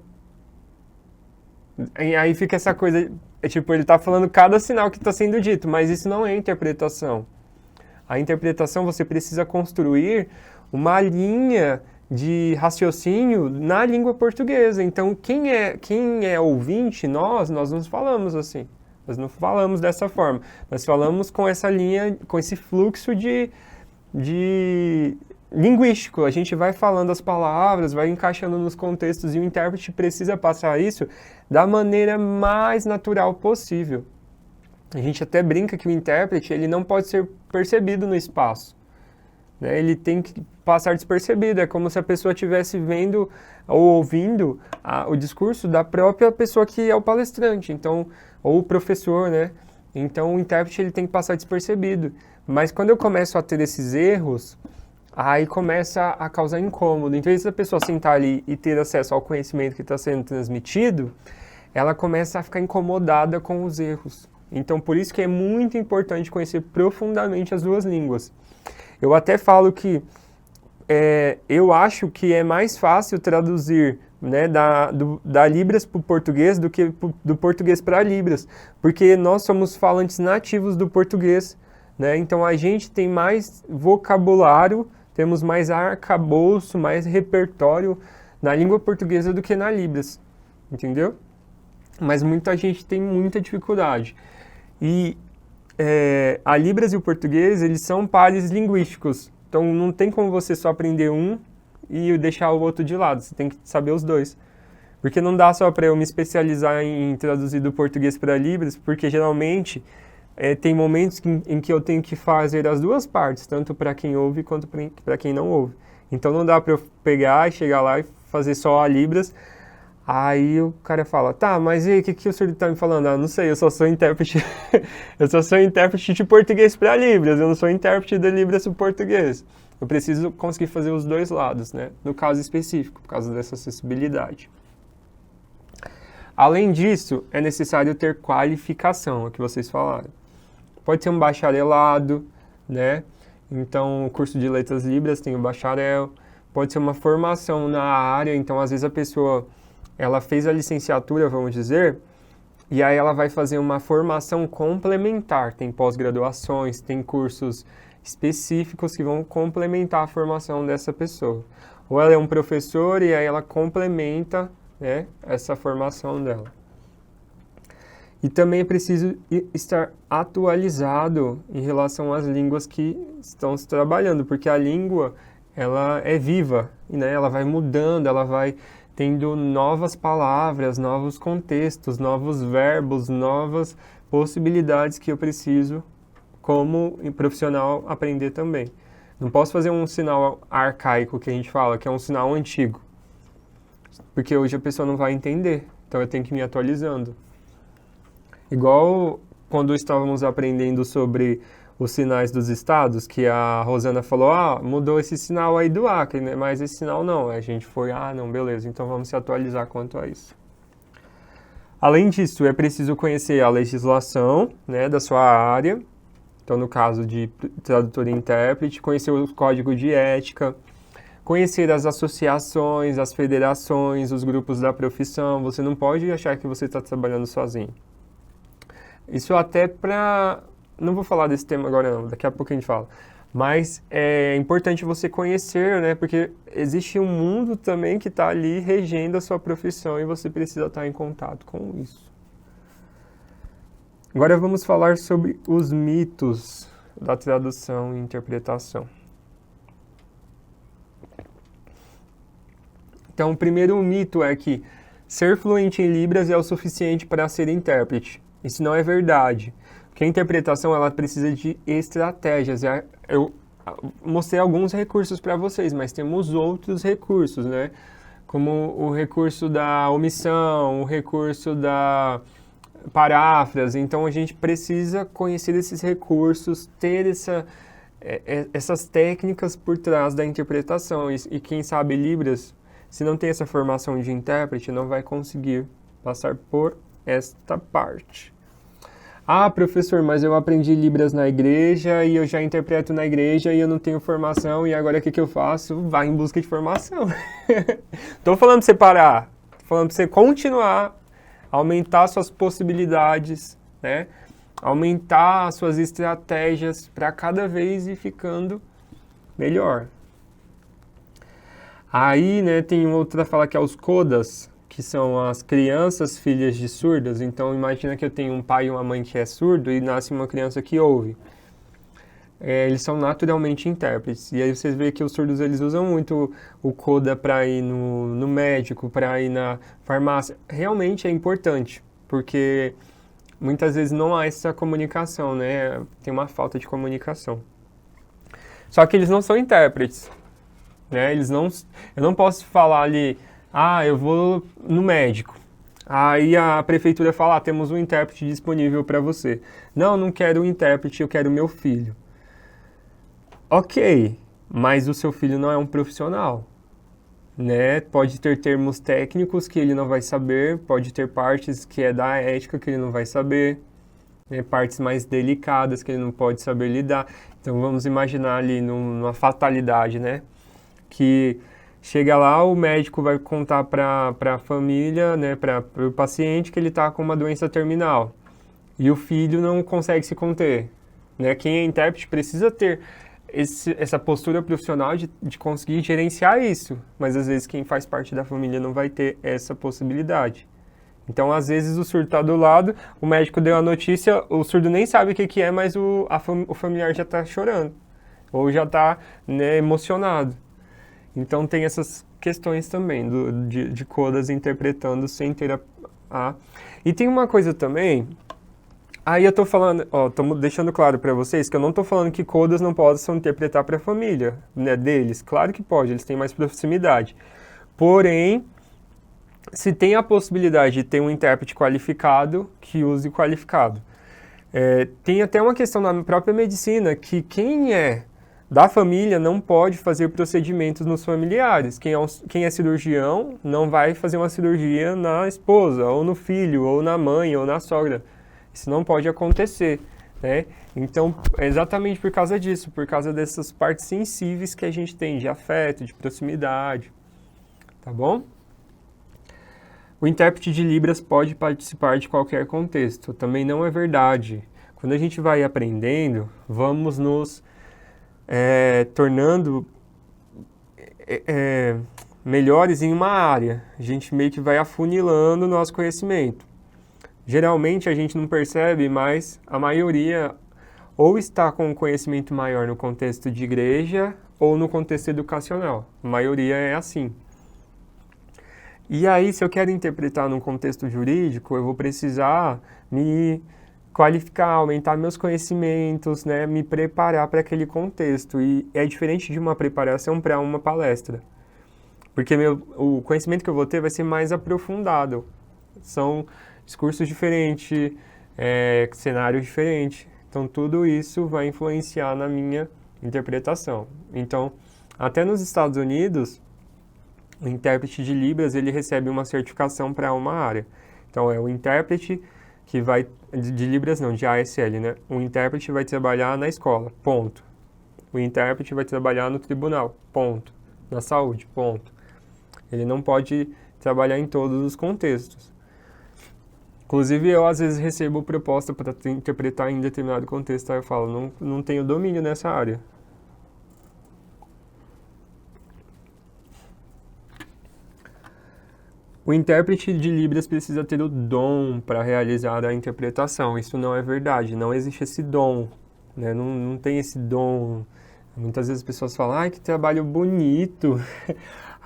E aí fica essa coisa, tipo, ele tá falando cada sinal que está sendo dito, mas isso não é interpretação. A interpretação você precisa construir uma linha de raciocínio na língua portuguesa. Então, quem é ouvinte, nós não falamos assim. Nós não falamos dessa forma. Nós falamos com essa linha, com esse fluxo de linguístico. A gente vai falando as palavras, vai encaixando nos contextos e o intérprete precisa passar isso da maneira mais natural possível. A gente até brinca que o intérprete ele não pode ser percebido no espaço, né? Ele tem que passar despercebido, é como se a pessoa estivesse vendo ou ouvindo o discurso da própria pessoa que é o palestrante, então, ou o professor, né? Então o intérprete ele tem que passar despercebido. Mas quando eu começo a ter esses erros, aí começa a causar incômodo. Em vez da pessoa sentar ali e ter acesso ao conhecimento que está sendo transmitido, ela começa a ficar incomodada com os erros. Então por isso que é muito importante conhecer profundamente as duas línguas. Eu até falo que eu acho que é mais fácil traduzir, né, da Libras para o português do que do português para Libras, porque nós somos falantes nativos do português, né? Então a gente tem mais vocabulário, temos mais arcabouço, mais repertório na língua portuguesa do que na Libras, entendeu? Mas muita gente tem muita dificuldade. E a Libras e o português, eles são pares linguísticos. Então não tem como você só aprender um e deixar o outro de lado. Você tem que saber os dois. Porque não dá só para eu me especializar em traduzir do português para Libras, porque geralmente tem momentos em que eu tenho que fazer as duas partes, tanto para quem ouve quanto para quem não ouve. Então não dá para eu pegar e chegar lá e fazer só a Libras. Aí o cara fala, tá, mas e aí, o que o senhor está me falando? Ah, não sei, eu só sou intérprete, eu só sou intérprete de português para Libras, eu não sou intérprete de Libras para português. Eu preciso conseguir fazer os dois lados, né? No caso específico, por causa dessa acessibilidade. Além disso, é necessário ter qualificação, é o que vocês falaram. Pode ser um bacharelado, né? Então, o curso de letras Libras tem o bacharel, pode ser uma formação na área, então às vezes a pessoa ela fez a licenciatura, vamos dizer, e aí ela vai fazer uma formação complementar. Tem pós-graduações, tem cursos específicos que vão complementar a formação dessa pessoa. Ou ela é um professor e aí ela complementa, né, essa formação dela. E também é preciso estar atualizado em relação às línguas que estão se trabalhando, porque a língua ela é viva, né? Ela vai mudando, ela vai tendo novas palavras, novos contextos, novos verbos, novas possibilidades que eu preciso, como profissional, aprender também. Não posso fazer um sinal arcaico que a gente fala, que é um sinal antigo, porque hoje a pessoa não vai entender, então eu tenho que ir me atualizando. Igual quando estávamos aprendendo sobre os sinais dos estados, que a Rosana falou, mudou esse sinal aí do Acre, né? Mas esse sinal não. A gente foi, não, beleza, então vamos se atualizar quanto a isso. Além disso, é preciso conhecer a legislação, né, da sua área, então no caso de tradutor e intérprete, conhecer o código de ética, conhecer as associações, as federações, os grupos da profissão. Você não pode achar que você está trabalhando sozinho. Isso até para... Não vou falar desse tema agora não, daqui a pouco a gente fala. Mas é importante você conhecer, né? Porque existe um mundo também que está ali regendo a sua profissão e você precisa estar em contato com isso. Agora vamos falar sobre os mitos da tradução e interpretação. Então, o primeiro mito é que ser fluente em Libras é o suficiente para ser intérprete. Isso não é verdade. Porque a interpretação ela precisa de estratégias. Eu mostrei alguns recursos para vocês, mas temos outros recursos, né? Como o recurso da omissão, o recurso da paráfrase. Então a gente precisa conhecer esses recursos, ter essas técnicas por trás da interpretação. E quem sabe Libras, se não tem essa formação de intérprete, não vai conseguir passar por esta parte. Professor, mas eu aprendi Libras na igreja e eu já interpreto na igreja e eu não tenho formação e agora o que eu faço? Vai em busca de formação. Tô falando pra você parar, tô falando pra você continuar, aumentar suas possibilidades, né? Aumentar suas estratégias para cada vez ir ficando melhor. Aí, né, tem outra fala que é os CODAs, que são as crianças filhas de surdas. Então, imagina que eu tenho um pai e uma mãe que é surdo e nasce uma criança que ouve. Eles são naturalmente intérpretes. E aí vocês veem que os surdos eles usam muito o CODA para ir no médico, para ir na farmácia. Realmente é importante, porque muitas vezes não há essa comunicação, né? Tem uma falta de comunicação. Só que eles não são intérpretes, né? Eu não posso falar ali... eu vou no médico. Aí a prefeitura fala, temos um intérprete disponível para você. Não, não quero um intérprete, eu quero meu filho. Ok, mas o seu filho não é um profissional, né? Pode ter termos técnicos que ele não vai saber, pode ter partes que é da ética que ele não vai saber, né? Partes mais delicadas que ele não pode saber lidar. Então vamos imaginar ali numa fatalidade, né? Que chega lá, o médico vai contar para a família, né, para o paciente que ele está com uma doença terminal e o filho não consegue se conter, né? Quem é intérprete precisa ter essa postura profissional de conseguir gerenciar isso, mas às vezes quem faz parte da família não vai ter essa possibilidade. Então, às vezes, o surdo está do lado, o médico deu a notícia, o surdo nem sabe o que é, mas o familiar já está chorando, ou já está, né, emocionado. Então, tem essas questões também de codas interpretando sem ter a... E tem uma coisa também, aí eu estou falando, estou deixando claro para vocês que eu não estou falando que codas não possam interpretar para a família, né, deles. Claro que pode, eles têm mais proximidade. Porém, se tem a possibilidade de ter um intérprete qualificado, que use qualificado. Tem até uma questão na própria medicina, que quem é da família não pode fazer procedimentos nos familiares. Quem é cirurgião não vai fazer uma cirurgia na esposa, ou no filho, ou na mãe, ou na sogra. Isso não pode acontecer, né? Então, é exatamente por causa disso, por causa dessas partes sensíveis que a gente tem, de afeto, de proximidade, tá bom? O intérprete de Libras pode participar de qualquer contexto. Também não é verdade. Quando a gente vai aprendendo, vamos nos tornando melhores em uma área. A gente meio que vai afunilando o nosso conhecimento. Geralmente a gente não percebe, mas a maioria ou está com um conhecimento maior no contexto de igreja ou no contexto educacional. A maioria é assim. E aí, se eu quero interpretar num contexto jurídico, eu vou precisar me qualificar, aumentar meus conhecimentos, né, me preparar para aquele contexto. E é diferente de uma preparação para uma palestra. Porque o conhecimento que eu vou ter vai ser mais aprofundado. São discursos diferentes, cenários diferentes. Então, tudo isso vai influenciar na minha interpretação. Então, até nos Estados Unidos, o intérprete de Libras, ele recebe uma certificação para uma área. Então, é o intérprete que vai... De Libras não, de ASL, né? O intérprete vai trabalhar na escola, ponto. O intérprete vai trabalhar no tribunal, ponto. Na saúde, ponto. Ele não pode trabalhar em todos os contextos. Inclusive, eu às vezes recebo proposta para interpretar em determinado contexto, aí eu falo, não tenho domínio nessa área. O intérprete de Libras precisa ter o dom para realizar a interpretação. Isso não é verdade, não existe esse dom, né? Não tem esse dom. Muitas vezes as pessoas falam, ai, que trabalho bonito.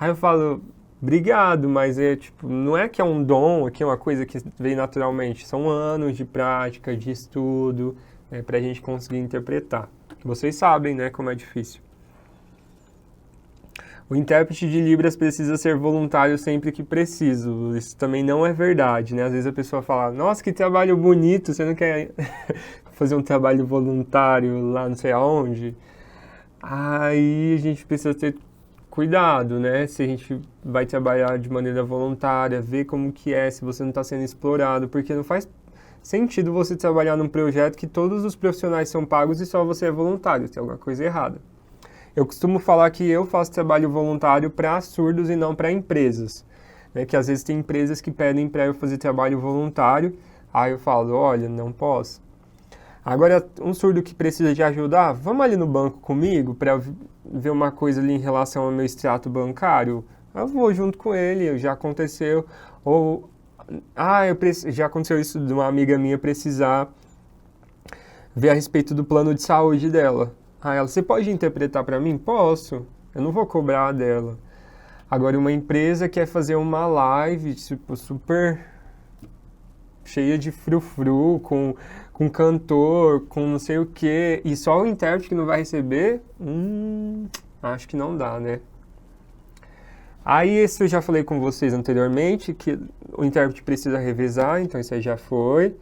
Aí eu falo, obrigado, mas não é que é um dom, que é uma coisa que vem naturalmente. São anos de prática, de estudo, né, para a gente conseguir interpretar. Vocês sabem, né, como é difícil. O intérprete de Libras precisa ser voluntário sempre que preciso. Isso também não é verdade, né? Às vezes a pessoa fala, nossa, que trabalho bonito, você não quer fazer um trabalho voluntário lá não sei aonde? Aí a gente precisa ter cuidado, né? Se a gente vai trabalhar de maneira voluntária, ver como que é, se você não está sendo explorado, porque não faz sentido você trabalhar num projeto que todos os profissionais são pagos e só você é voluntário, tem alguma coisa errada. Eu costumo falar que eu faço trabalho voluntário para surdos e não para empresas, né? Que às vezes tem empresas que pedem para eu fazer trabalho voluntário, aí eu falo, olha, não posso. Agora, um surdo que precisa de ajuda, vamos ali no banco comigo para ver uma coisa ali em relação ao meu extrato bancário? Eu vou junto com ele, já aconteceu. Ou, já aconteceu isso de uma amiga minha precisar ver a respeito do plano de saúde dela. Aí ela, você pode interpretar para mim? Posso, eu não vou cobrar dela. Agora, uma empresa quer fazer uma live, tipo, super cheia de frufru, com cantor, com não sei o quê, e só o intérprete que não vai receber? Acho que não dá, né? Aí, isso eu já falei com vocês anteriormente, que o intérprete precisa revezar, então isso aí já foi.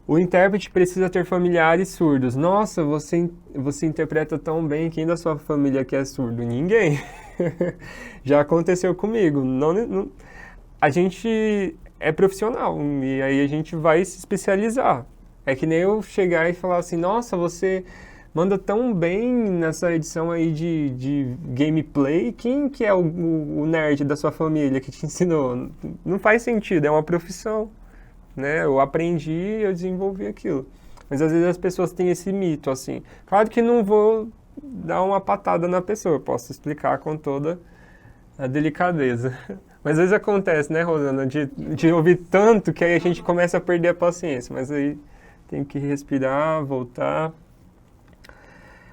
O intérprete precisa ter familiares surdos. Nossa, você interpreta tão bem, quem da sua família que é surdo? Ninguém. Já aconteceu comigo. A gente é profissional e aí a gente vai se especializar. É que nem eu chegar e falar assim, nossa, você manda tão bem nessa edição aí de gameplay, quem que é o nerd da sua família que te ensinou? Não faz sentido, é uma profissão, né? Eu aprendi e eu desenvolvi aquilo. Mas às vezes as pessoas têm esse mito, assim. Claro que não vou dar uma patada na pessoa, eu posso explicar com toda a delicadeza. Mas às vezes acontece, né, Rosana, de ouvir tanto que aí a gente começa a perder a paciência. Mas aí tem que respirar, voltar.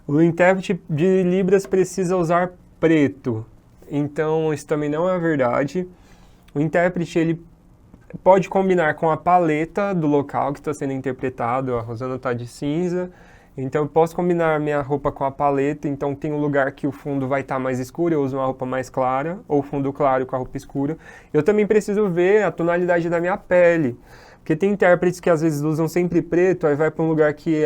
O intérprete de Libras precisa usar preto. Então, isso também não é verdade. O intérprete, ele pode combinar com a paleta do local que está sendo interpretado. A Rosana está de cinza. Então, eu posso combinar minha roupa com a paleta. Então, tem um lugar que o fundo vai estar mais escuro, eu uso uma roupa mais clara. Ou fundo claro com a roupa escura. Eu também preciso ver a tonalidade da minha pele. Porque tem intérpretes que às vezes usam sempre preto, aí vai para um lugar que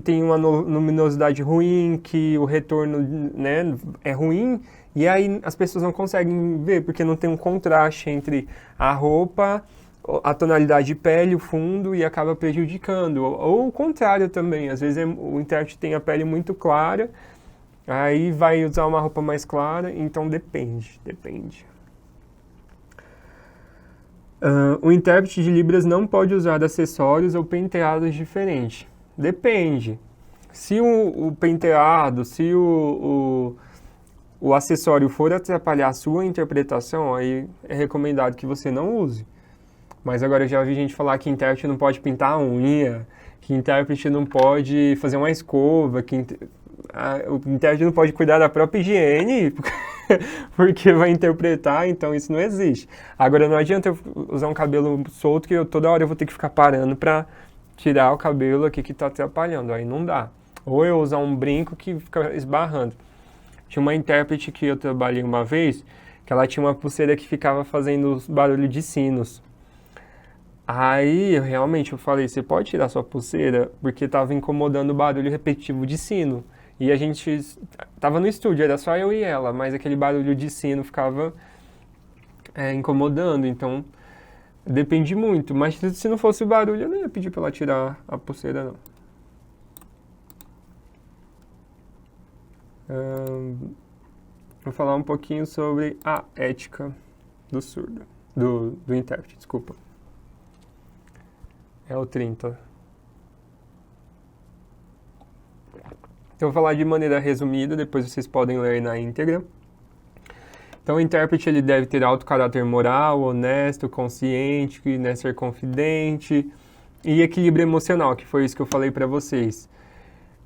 tem uma luminosidade ruim, que o retorno, né, é ruim, e aí as pessoas não conseguem ver, porque não tem um contraste entre a roupa, a tonalidade de pele, o fundo, e acaba prejudicando. Ou o contrário também, às vezes o intérprete tem a pele muito clara, aí vai usar uma roupa mais clara, então depende. O intérprete de Libras não pode usar acessórios ou penteados diferentes. Depende. Se o penteado, se o acessório for atrapalhar a sua interpretação, aí é recomendado que você não use. Mas agora eu já ouvi gente falar que intérprete não pode pintar a unha, que intérprete não pode fazer uma escova, o intérprete não pode cuidar da própria higiene, porque vai interpretar, então isso não existe. Agora não adianta eu usar um cabelo solto que toda hora eu vou ter que ficar parando para tirar o cabelo aqui que está atrapalhando, aí não dá. Ou eu usar um brinco que fica esbarrando. Tinha uma intérprete que eu trabalhei uma vez, que ela tinha uma pulseira que ficava fazendo barulho de sinos. Aí, eu falei, você pode tirar sua pulseira? Porque estava incomodando o barulho repetitivo de sino. E a gente estava no estúdio, era só eu e ela, mas aquele barulho de sino ficava incomodando, então depende muito. Mas se não fosse barulho, eu não ia pedir para ela tirar a pulseira, não. Vou falar um pouquinho sobre a ética do surdo, do intérprete, desculpa. É o 30. Então, vou falar de maneira resumida, depois vocês podem ler na íntegra. Então, o intérprete ele deve ter alto caráter moral, honesto, consciente, né, ser confidente e equilíbrio emocional, que foi isso que eu falei para vocês.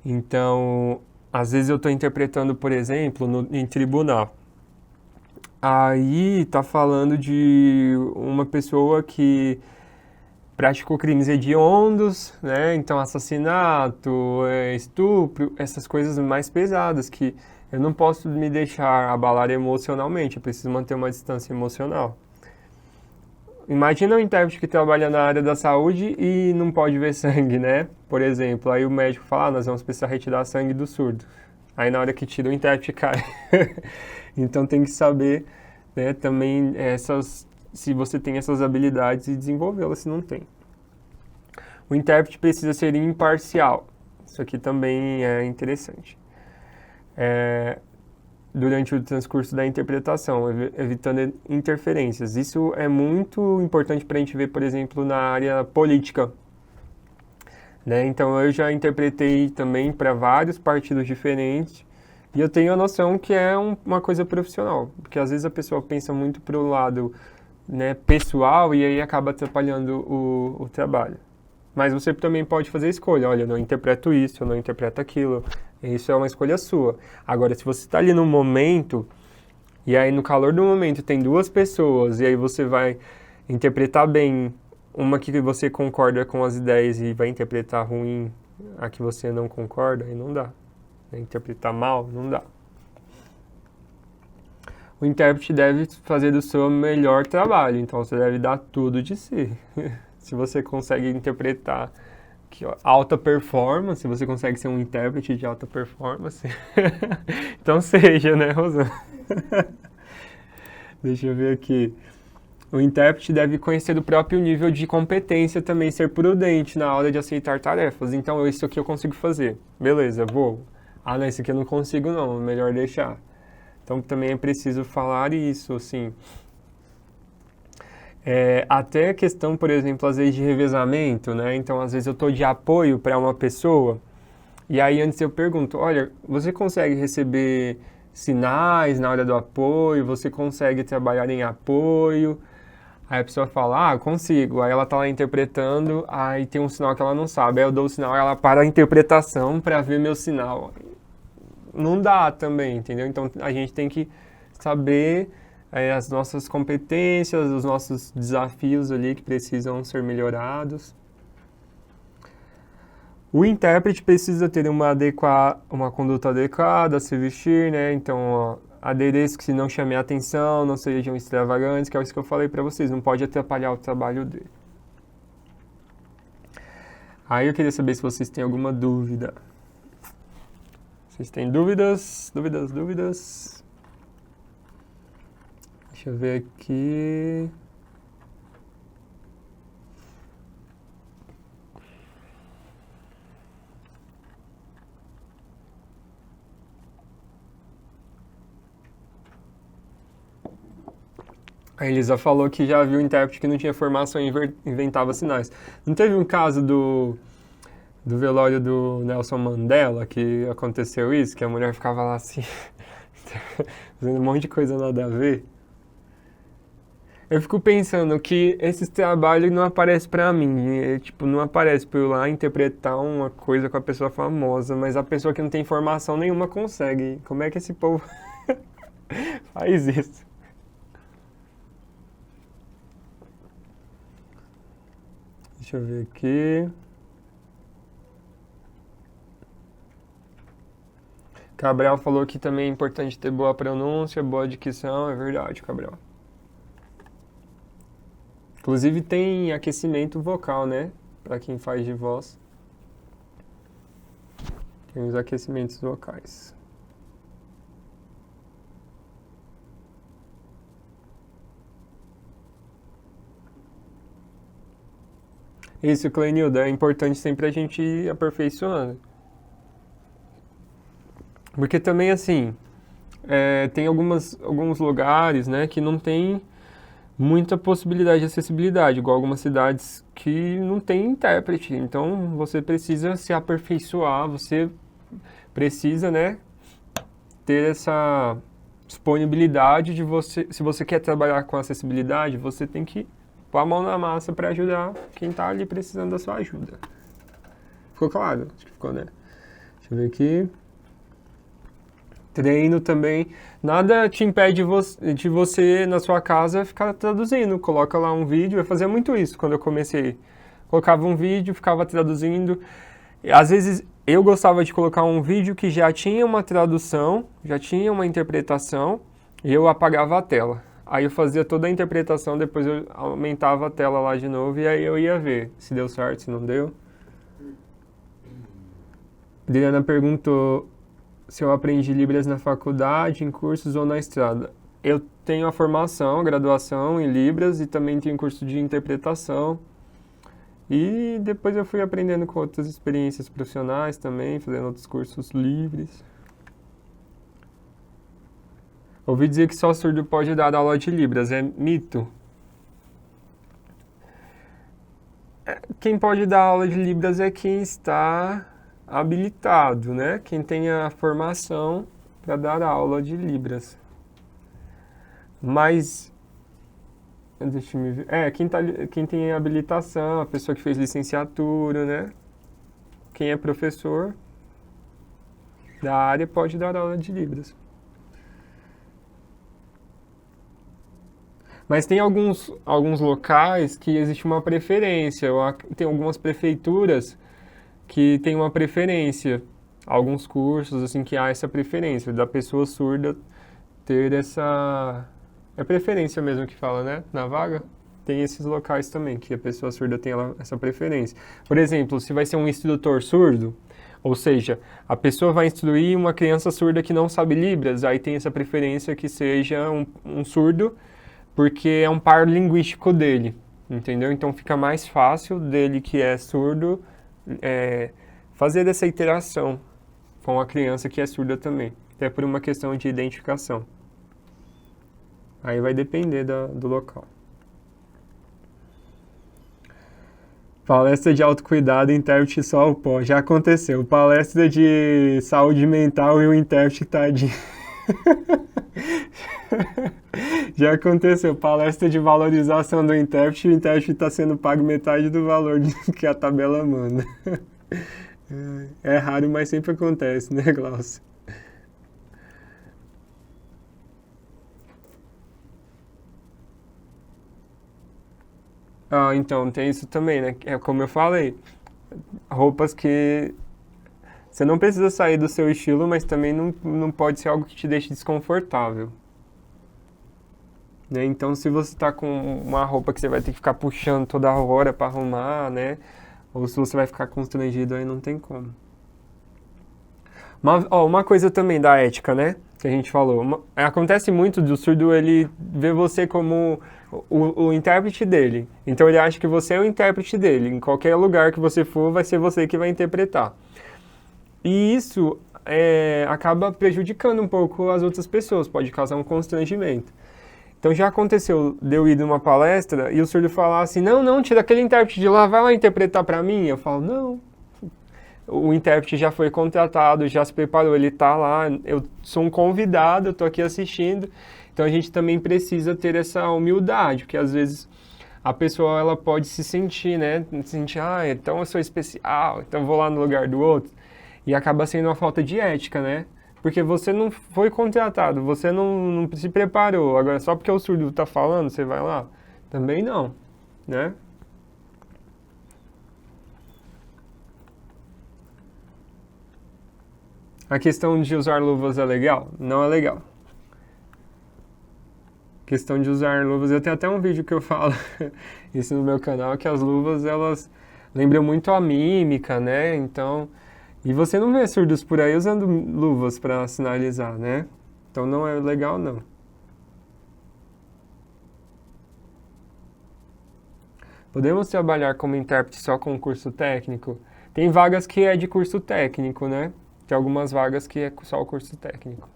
Então, às vezes eu estou interpretando, por exemplo, em tribunal. Aí tá falando de uma pessoa que praticou crimes hediondos, né? Então assassinato, estupro, essas coisas mais pesadas que eu não posso me deixar abalar emocionalmente, eu preciso manter uma distância emocional. Imagina um intérprete que trabalha na área da saúde e não pode ver sangue, né? Por exemplo, aí o médico fala, nós vamos precisar retirar sangue do surdo. Aí na hora que tira o intérprete cai. Então tem que saber, né, também se você tem essas habilidades e desenvolvê-las se não tem. O intérprete precisa ser imparcial. Isso aqui também é interessante. Durante o transcurso da interpretação, evitando interferências. Isso é muito importante para a gente ver, por exemplo, na área política. Né? Então, eu já interpretei também para vários partidos diferentes e eu tenho a noção que é uma coisa profissional, porque às vezes a pessoa pensa muito para o lado, né, pessoal e aí acaba atrapalhando o trabalho. Mas você também pode fazer escolha, olha, eu não interpreto isso, eu não interpreto aquilo. Isso é uma escolha sua. Agora, se você está ali no momento, e aí no calor do momento tem duas pessoas, e aí você vai interpretar bem uma que você concorda com as ideias e vai interpretar ruim a que você não concorda, aí não dá. Interpretar mal, não dá. o intérprete deve fazer o seu melhor trabalho, então você deve dar tudo de si. Se você consegue interpretar alta performance, se você consegue ser um intérprete de alta performance, então seja, né, Rosana? Deixa eu ver aqui. O intérprete deve conhecer o próprio nível de competência também, ser prudente na hora de aceitar tarefas. Então, isso aqui eu consigo fazer. Beleza, vou. Ah, não, isso aqui eu não consigo não, melhor deixar. Então, também é preciso falar isso, assim. Até a questão, por exemplo, às vezes de revezamento, né? Então, às vezes eu estou de apoio para uma pessoa, e aí antes eu pergunto, olha, você consegue receber sinais na hora do apoio? Você consegue trabalhar em apoio? Aí a pessoa fala, ah, consigo. Aí ela tá lá interpretando, aí tem um sinal que ela não sabe. Aí eu dou o sinal, ela para a interpretação para ver meu sinal. Não dá também, entendeu? Então a gente tem que saber as nossas competências, os nossos desafios ali que precisam ser melhorados. O intérprete precisa ter uma conduta adequada, se vestir, né? Então, adereços que não chamem a atenção, não sejam extravagantes, que é isso que eu falei para vocês, não pode atrapalhar o trabalho dele. Aí eu queria saber se vocês têm alguma dúvida. Vocês têm dúvidas? Dúvidas? Deixa eu ver aqui. A Elisa falou que já viu um intérprete que não tinha formação e inventava sinais. Não teve um caso do velório do Nelson Mandela que aconteceu isso? Que a mulher ficava lá assim, fazendo um monte de coisa nada a ver? Eu fico pensando que esses trabalhos não aparecem pra mim. Tipo, não aparece pra eu lá interpretar uma coisa com a pessoa famosa, mas a pessoa que não tem formação nenhuma consegue. Como é que esse povo faz isso? Deixa eu ver aqui. Cabral falou que também é importante ter boa pronúncia, boa dicção. É verdade, Cabral. Inclusive tem aquecimento vocal, né? Pra quem faz de voz. Tem os aquecimentos vocais. Isso, Clenilda, é importante sempre a gente ir aperfeiçoando. Porque também, assim, tem alguns lugares, né, que não tem muita possibilidade de acessibilidade, igual algumas cidades que não tem intérprete. Então, você precisa se aperfeiçoar, você precisa, né, ter essa disponibilidade de você, se você quer trabalhar com acessibilidade, você tem que pôr a mão na massa para ajudar quem está ali precisando da sua ajuda. Ficou claro? Acho que ficou, né? Deixa eu ver aqui. Treino também. Nada te impede de você, na sua casa, ficar traduzindo. Coloca lá um vídeo. Eu fazia muito isso quando eu comecei. Colocava um vídeo, ficava traduzindo. E, às vezes eu gostava de colocar um vídeo que já tinha uma tradução, já tinha uma interpretação, e eu apagava a tela. Aí eu fazia toda a interpretação, depois eu aumentava a tela lá de novo, e aí eu ia ver se deu certo, se não deu. Adriana perguntou se eu aprendi Libras na faculdade, em cursos ou na estrada. Eu tenho a formação, a graduação em Libras e também tenho curso de interpretação. E depois eu fui aprendendo com outras experiências profissionais também, fazendo outros cursos livres. Ouvi dizer que só surdo pode dar aula de Libras, é mito? Quem pode dar aula de Libras é quem está habilitado, né? Quem tem a formação para dar aula de Libras. Mas, deixa eu me ver. Quem tem habilitação, a pessoa que fez licenciatura, né? Quem é professor da área pode dar aula de Libras. Mas tem alguns locais que existe uma preferência. Tem algumas prefeituras que tem uma preferência. Alguns cursos, assim, que há essa preferência da pessoa surda ter essa... É preferência mesmo que fala, né? Na vaga, tem esses locais também, que a pessoa surda tem essa preferência. Por exemplo, se vai ser um instrutor surdo, ou seja, a pessoa vai instruir uma criança surda que não sabe Libras, aí tem essa preferência que seja um surdo, porque é um par linguístico dele, entendeu? Então fica mais fácil dele que é surdo fazer essa interação com a criança que é surda também, até por uma questão de identificação. Aí vai depender do local. Palestra de autocuidado, intérprete só o pó. Já aconteceu. Palestra de saúde mental e o intérprete tadinho. Já aconteceu. Palestra de valorização do intérprete e o intérprete está sendo pago metade do valor que a tabela manda. É raro, mas sempre acontece, né, Glaucio? Ah, então, tem isso também, né? É como eu falei, roupas que você não precisa sair do seu estilo, mas também não pode ser algo que te deixe desconfortável. Né? Então, se você tá com uma roupa que você vai ter que ficar puxando toda hora para arrumar, né? Ou se você vai ficar constrangido, aí não tem como. Uma coisa também da ética, né? Que a gente falou. Acontece muito do surdo ele ver você como o intérprete dele. Então ele acha que você é o intérprete dele. Em qualquer lugar que você for, vai ser você que vai interpretar. E isso acaba prejudicando um pouco as outras pessoas, pode causar um constrangimento. Então já aconteceu de eu ir numa palestra e o surdo falar assim, não, tira aquele intérprete de lá, vai lá interpretar para mim. Eu falo, não. O intérprete já foi contratado, já se preparou, ele está lá, eu sou um convidado, eu estou aqui assistindo. Então a gente também precisa ter essa humildade, porque às vezes a pessoa ela pode se sentir, né? Se sentir, então eu sou especial, então vou lá no lugar do outro. E acaba sendo uma falta de ética, né? Porque você não foi contratado, você não se preparou. Agora, só porque o surdo está falando, você vai lá? Também não, né? A questão de usar luvas é legal? Não é legal. A questão de usar luvas, eu tenho até um vídeo que eu falo isso no meu canal, que as luvas, elas lembram muito a mímica, né? Então, e você não vê surdos por aí usando luvas para sinalizar, né? Então não é legal, não. Podemos trabalhar como intérprete só com curso técnico? Tem vagas que é de curso técnico, né? Tem algumas vagas que é só o curso técnico.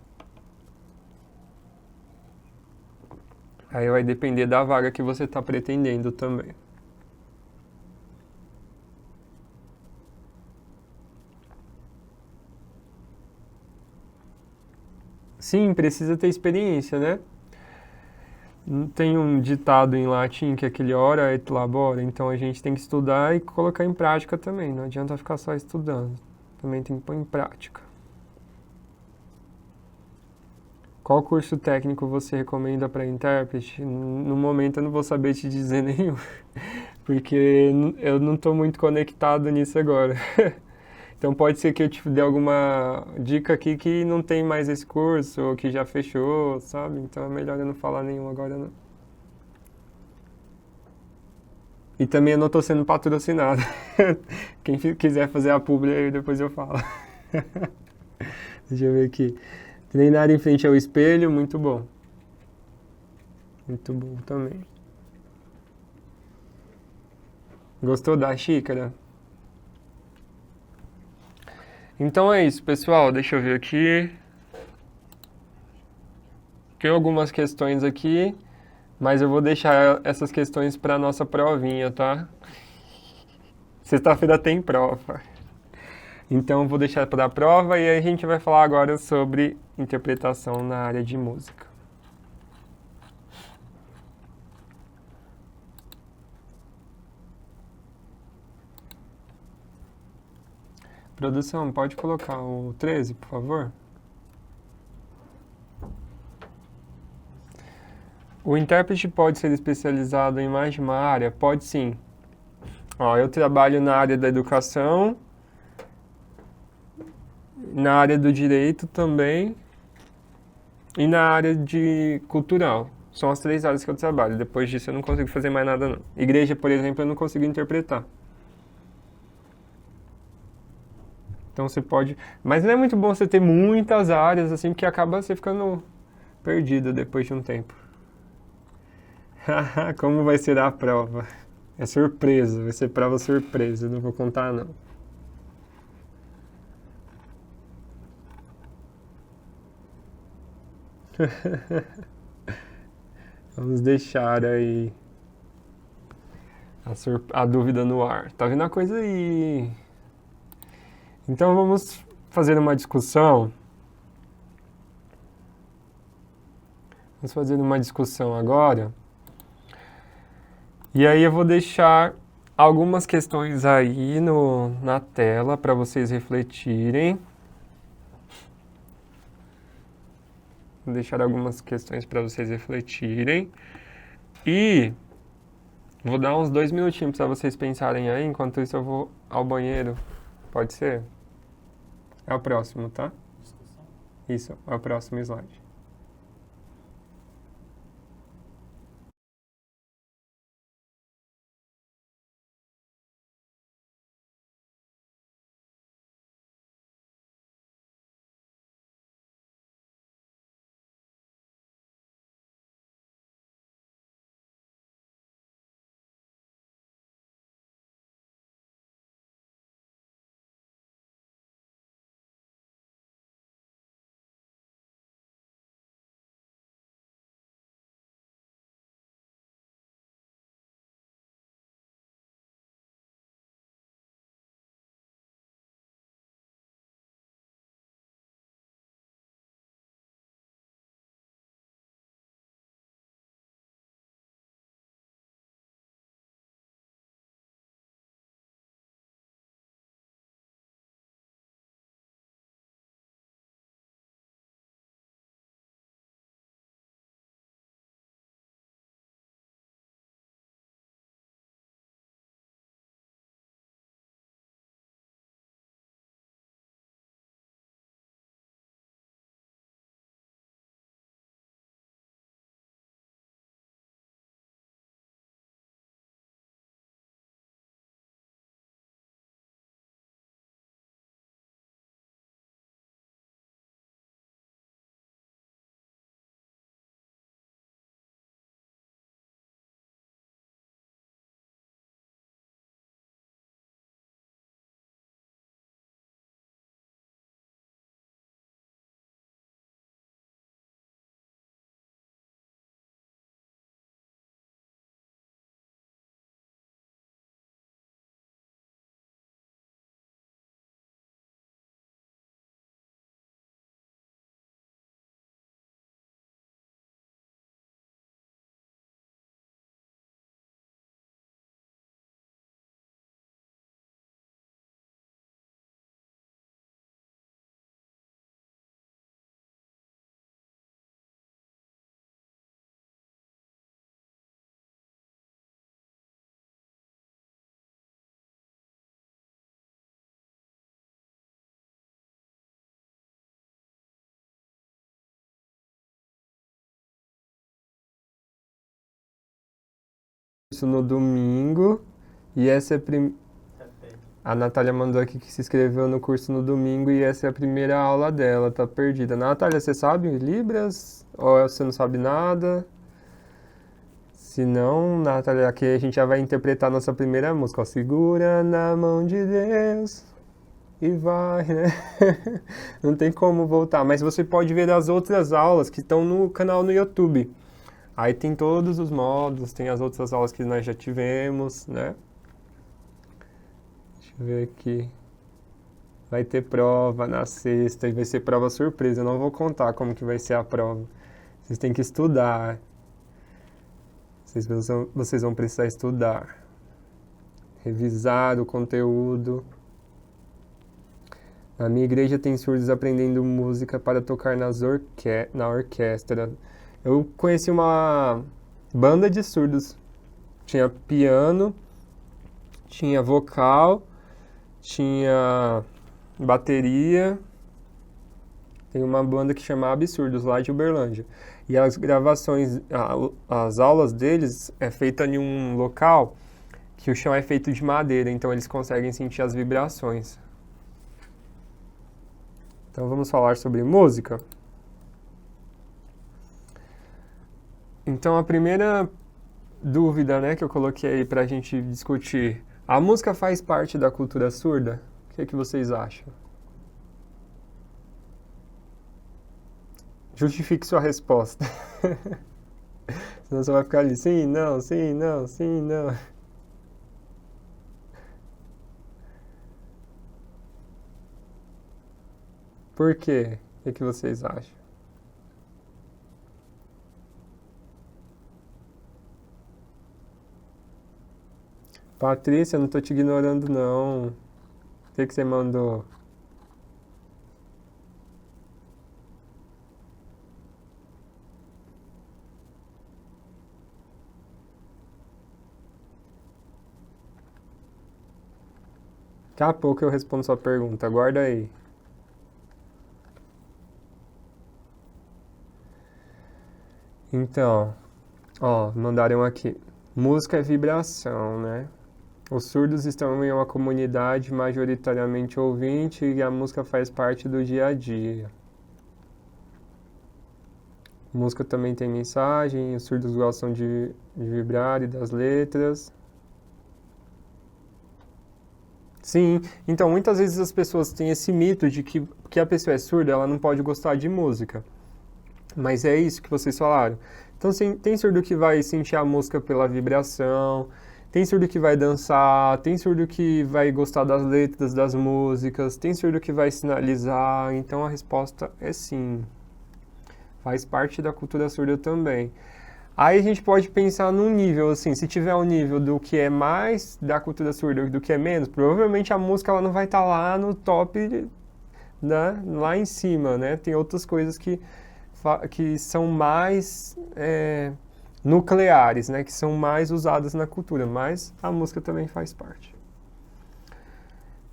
Aí vai depender da vaga que você está pretendendo também. Sim, precisa ter experiência, né? Tem um ditado em latim que é aquele ora et labora, então a gente tem que estudar e colocar em prática também, não adianta ficar só estudando, também tem que pôr em prática. Qual curso técnico você recomenda para intérprete? No momento eu não vou saber te dizer nenhum, porque eu não estou muito conectado nisso agora. Então pode ser que eu te dê alguma dica aqui que não tem mais esse curso, ou que já fechou, sabe? Então é melhor eu não falar nenhum agora não. E também eu não estou sendo patrocinado. Quem quiser fazer a publi aí depois eu falo. Deixa eu ver aqui. Treinar em frente ao espelho, muito bom. Muito bom também. Gostou da xícara? Então é isso, pessoal. Deixa eu ver aqui. Tem algumas questões aqui, mas eu vou deixar essas questões para nossa provinha, tá? Sexta-feira tem prova. Então vou deixar para a prova e aí a gente vai falar agora sobre interpretação na área de música. Produção, pode colocar o 13, por favor? O intérprete pode ser especializado em mais de uma área? Pode sim. Ó, eu trabalho na área da educação, na área do direito também e na área de cultural. São as 3 áreas que eu trabalho. Depois disso eu não consigo fazer mais nada não. Igreja, por exemplo, eu não consigo interpretar. Então você pode... Mas não é muito bom você ter muitas áreas, assim, porque acaba você ficando perdido depois de um tempo. Como vai ser a prova? É surpresa, vai ser prova surpresa, não vou contar não. Vamos deixar aí a dúvida no ar. Tá vendo a coisa aí? Então vamos fazer uma discussão. Vamos fazer uma discussão agora. E aí eu vou deixar algumas questões aí na tela para vocês refletirem. Vou deixar algumas questões para vocês refletirem. E vou dar uns 2 minutinhos para vocês pensarem aí. Enquanto isso eu vou ao banheiro. Pode ser? É o próximo, tá? Isso, é o próximo slide. Isso no domingo. E essa é a Natália mandou aqui que se inscreveu no curso no domingo e essa é a primeira aula dela, tá perdida. Natália, você sabe Libras? Ou você não sabe nada? Se não, Natália, aqui a gente já vai interpretar a nossa primeira música, ó. Segura na mão de Deus e vai, né? Não tem como voltar, mas você pode ver as outras aulas que estão no canal no YouTube. Aí tem todos os módulos, tem as outras aulas que nós já tivemos, né? Deixa eu ver aqui. Vai ter prova na sexta e vai ser prova surpresa. Eu não vou contar como que vai ser a prova. Vocês têm que estudar. Vocês vão precisar estudar. Revisar o conteúdo. Na minha igreja tem surdos aprendendo música para tocar na orquestra. Eu conheci uma banda de surdos. Tinha piano, tinha vocal, tinha bateria Tem uma banda que chama Absurdos, lá de Uberlândia. E as gravações, as aulas deles é feita em um local que o chão é feito de madeira, então eles conseguem sentir as vibrações. Então vamos falar sobre música. Então a primeira dúvida, né, que eu coloquei aí pra gente discutir, a música faz parte da cultura surda? O que vocês acham? Justifique sua resposta. Senão você vai ficar ali, sim, não, sim, não, sim, não. Por quê? O que vocês acham? Patrícia, não tô te ignorando, não. O que você mandou? Daqui a pouco eu respondo sua pergunta, aguarda aí. Então, ó, mandaram aqui. Música é vibração, né? Os surdos estão em uma comunidade majoritariamente ouvinte e a música faz parte do dia a dia. Música também tem mensagem, os surdos gostam de vibrar e das letras. Sim, então muitas vezes as pessoas têm esse mito de que a pessoa é surda, ela não pode gostar de música. Mas é isso que vocês falaram. Então tem surdo que vai sentir a música pela vibração, tem surdo que vai dançar, tem surdo que vai gostar das letras das músicas, tem surdo que vai sinalizar. Então a resposta é sim. Faz parte da cultura surda também. Aí a gente pode pensar num nível, assim, se tiver um nível do que é mais da cultura surda do que é menos, provavelmente a música ela não vai estar lá no top, né, lá em cima, né? Tem outras coisas que são mais nucleares, né? Que são mais usadas na cultura, mas a música também faz parte.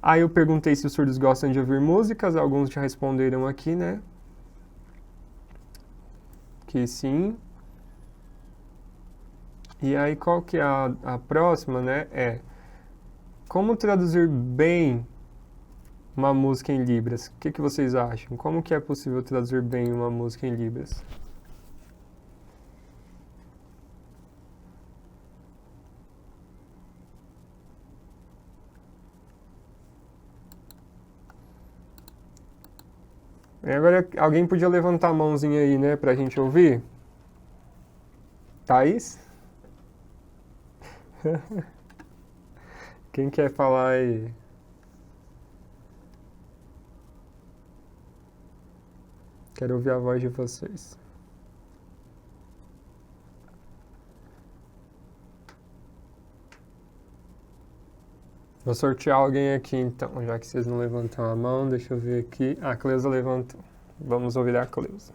Aí eu perguntei se os surdos gostam de ouvir músicas, alguns já responderam aqui, né? Que sim. E aí qual que é a próxima, né? Como traduzir bem uma música em Libras? O que vocês acham? Como que é possível traduzir bem uma música em Libras? E agora alguém podia levantar a mãozinha aí, né, pra gente ouvir? Thaís? Quem quer falar aí? Quero ouvir a voz de vocês. Vou sortear alguém aqui então, já que vocês não levantam a mão, deixa eu ver aqui. A Cleusa levantou. Vamos ouvir a Cleusa.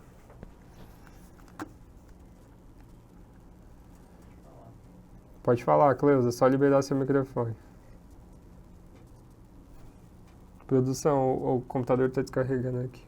Pode falar, Cleusa, só liberar seu microfone. Produção, o computador está descarregando aqui.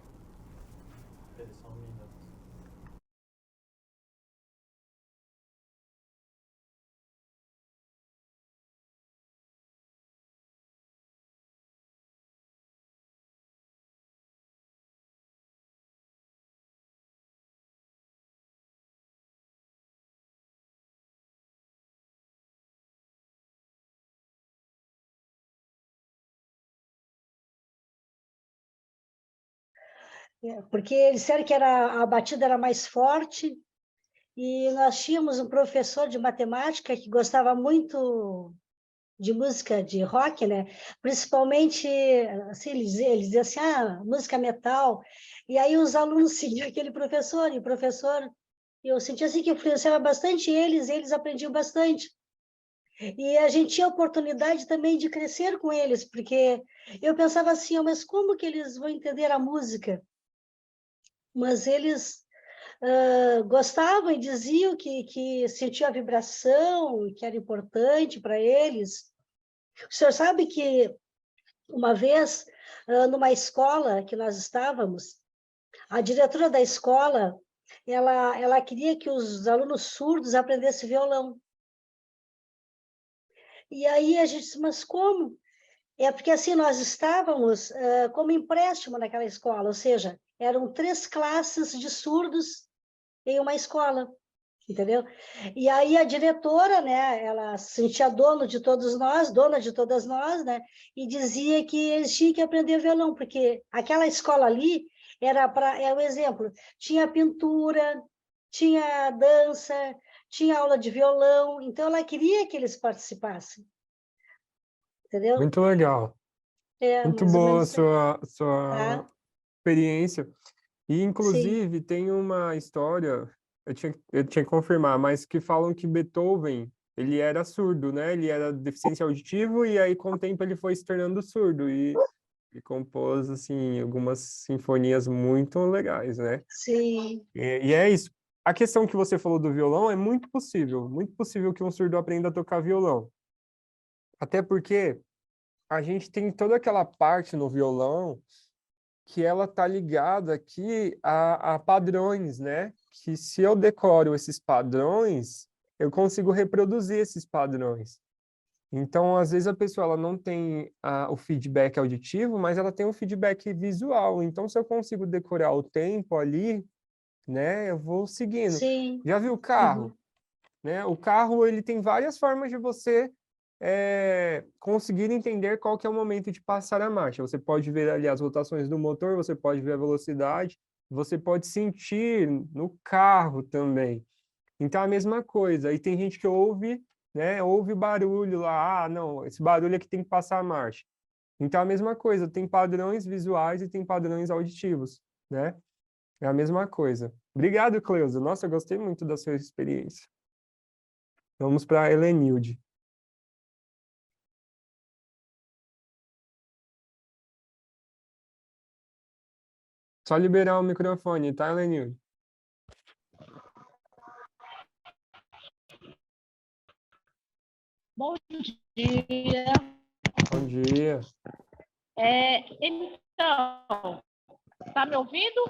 Porque eles disseram que a batida era mais forte, e nós tínhamos um professor de matemática que gostava muito de música de rock, né? Principalmente, assim, ele dizia assim, música metal. E aí os alunos seguiam aquele professor, e o professor, eu sentia assim que influenciava bastante eles, e eles aprendiam bastante. E a gente tinha a oportunidade também de crescer com eles, porque eu pensava assim, mas como que eles vão entender a música? Mas eles gostavam e diziam que sentiam a vibração, que era importante para eles. O senhor sabe que uma vez, numa escola que nós estávamos, A diretora da escola, ela queria que os alunos surdos aprendessem violão. E aí a gente disse, mas como? É porque assim nós estávamos como empréstimo naquela escola, ou seja, eram 3 classes de surdos em uma escola, entendeu? E aí a diretora, né, ela se sentia dono de todos nós, dona de todas nós, né, e dizia que eles tinham que aprender violão, porque aquela escola ali era para, é um exemplo, tinha pintura, tinha dança, tinha aula de violão, então ela queria que eles participassem, entendeu? Muito legal. É, Muito mais ou boa a menos, sua tá? experiência. E, Sim, inclusive, tem uma história, eu tinha que confirmar, mas que falam que Beethoven, ele era surdo, né? Ele era deficiente auditivo e aí, com o tempo, ele foi se tornando surdo e compôs, assim, algumas sinfonias muito legais, né? sim, E é isso. A questão que você falou do violão é muito possível que um surdo aprenda a tocar violão. Até porque a gente tem toda aquela parte no violão que ela tá ligada aqui a padrões, né? Que se eu decoro esses padrões, eu consigo reproduzir esses padrões. Então, às vezes a pessoa ela não tem o feedback auditivo, mas ela tem um feedback visual. Então, se eu consigo decorar o tempo ali, né, eu vou seguindo. sim. Já viu o carro? Uhum. Né? O carro ele tem várias formas de você conseguir entender qual que é o momento de passar a marcha. Você pode ver ali as rotações do motor, você pode ver a velocidade, você pode sentir no carro também. Então, a mesma coisa. E tem gente que ouve, né? Ouve barulho lá. Ah, não, esse barulho aqui tem que passar a marcha. Então, a mesma coisa. Tem padrões visuais e tem padrões auditivos, né? É a mesma coisa. Obrigado, Cleusa. Nossa, eu gostei muito da sua experiência. Vamos para a Helenilde. Só liberar o microfone, tá, Helenilde? Bom dia. Bom dia. Então, tá me ouvindo?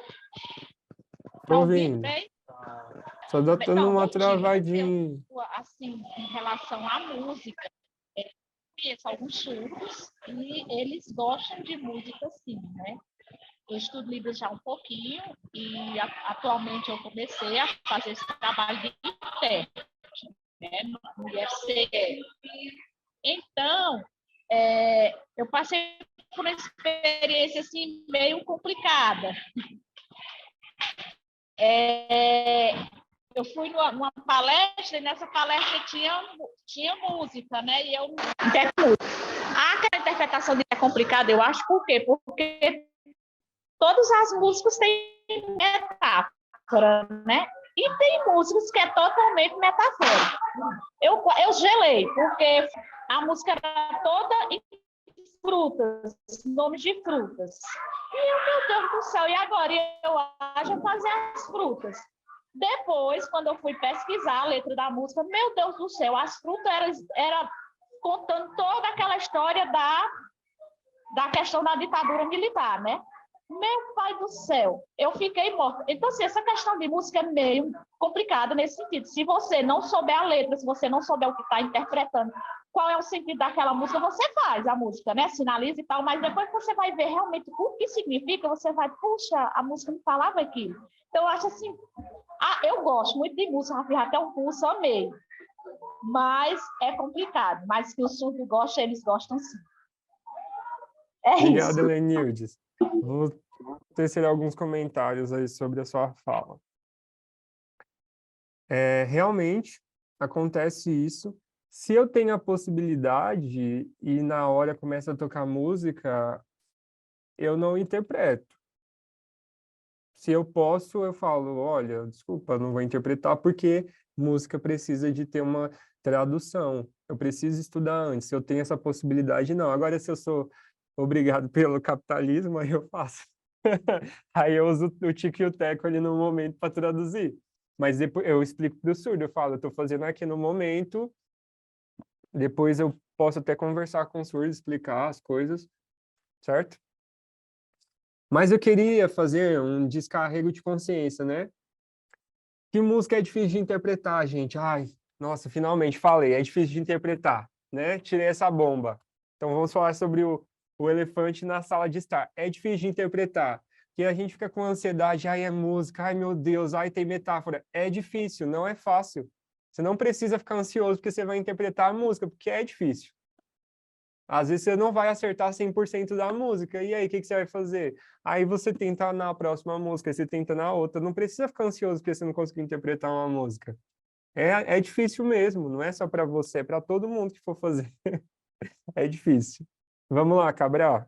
Tô Tá ouvindo ouvindo. bem? Só dando Então, uma bom dia. travadinha. Assim, em relação à música, conheço alguns surdos e eles gostam de música, sim, né? Eu estudo Libras já um pouquinho e atualmente eu comecei a fazer esse trabalho de intérprete, né, no IFCE. Então, eu passei por uma experiência assim, meio complicada. Eu fui numa palestra e nessa palestra tinha música, né? E eu aquela interpretação é complicada, eu acho, por quê? Porque todas as músicas têm metáfora, né? E tem músicas que é totalmente metafórica. Eu gelei, porque a música era toda em frutas, nomes de frutas. E eu, meu Deus do céu, e agora eu acho a fazer as frutas. Depois, quando eu fui pesquisar a letra da música, meu Deus do céu, as frutas era contando toda aquela história da questão da ditadura militar, né? Meu pai do céu, eu fiquei morta. Então, assim, essa questão de música é meio complicada nesse sentido. Se você não souber a letra, se você não souber o que está interpretando, qual é o sentido daquela música, você faz a música, né? Sinaliza e tal, mas depois que você vai ver realmente o que significa, você vai, puxa, a música não falava aquilo. Então, eu acho assim, eu gosto muito de música, já fiz até um curso, amei. Mas é complicado. Mas que o surdo gosta, eles gostam sim. É Obrigado, isso. Helenildes. Vou tecer alguns comentários aí sobre a sua fala. Realmente acontece isso. Se eu tenho a possibilidade e na hora começa a tocar música, eu não interpreto. Se eu posso, eu falo, olha, desculpa, não vou interpretar porque música precisa de ter uma tradução. Eu preciso estudar antes. Se eu tenho essa possibilidade, não. Agora, se eu sou obrigado pelo capitalismo, aí eu faço. Aí eu uso o tico e o teco ali no momento para traduzir. Mas depois eu explico para o surdo, eu falo, eu estou fazendo aqui no momento, depois eu posso até conversar com o surdo, explicar as coisas, certo? Mas eu queria fazer um descarrego de consciência, né? Que música é difícil de interpretar, gente? Ai, nossa, finalmente falei, é difícil de interpretar, né? Tirei essa bomba. Então vamos falar sobre o elefante na sala de estar. É difícil de interpretar, porque a gente fica com ansiedade, ai, é música, ai, meu Deus, ai, tem metáfora. É difícil, não é fácil. Você não precisa ficar ansioso porque você vai interpretar a música, porque é difícil. Às vezes você não vai acertar 100% da música, e aí, o que que você vai fazer? Aí você tenta na próxima música, você tenta na outra. Não precisa ficar ansioso porque você não conseguiu interpretar uma música. É difícil mesmo, não é só para você, é para todo mundo que for fazer. É difícil. Vamos lá, Cabral.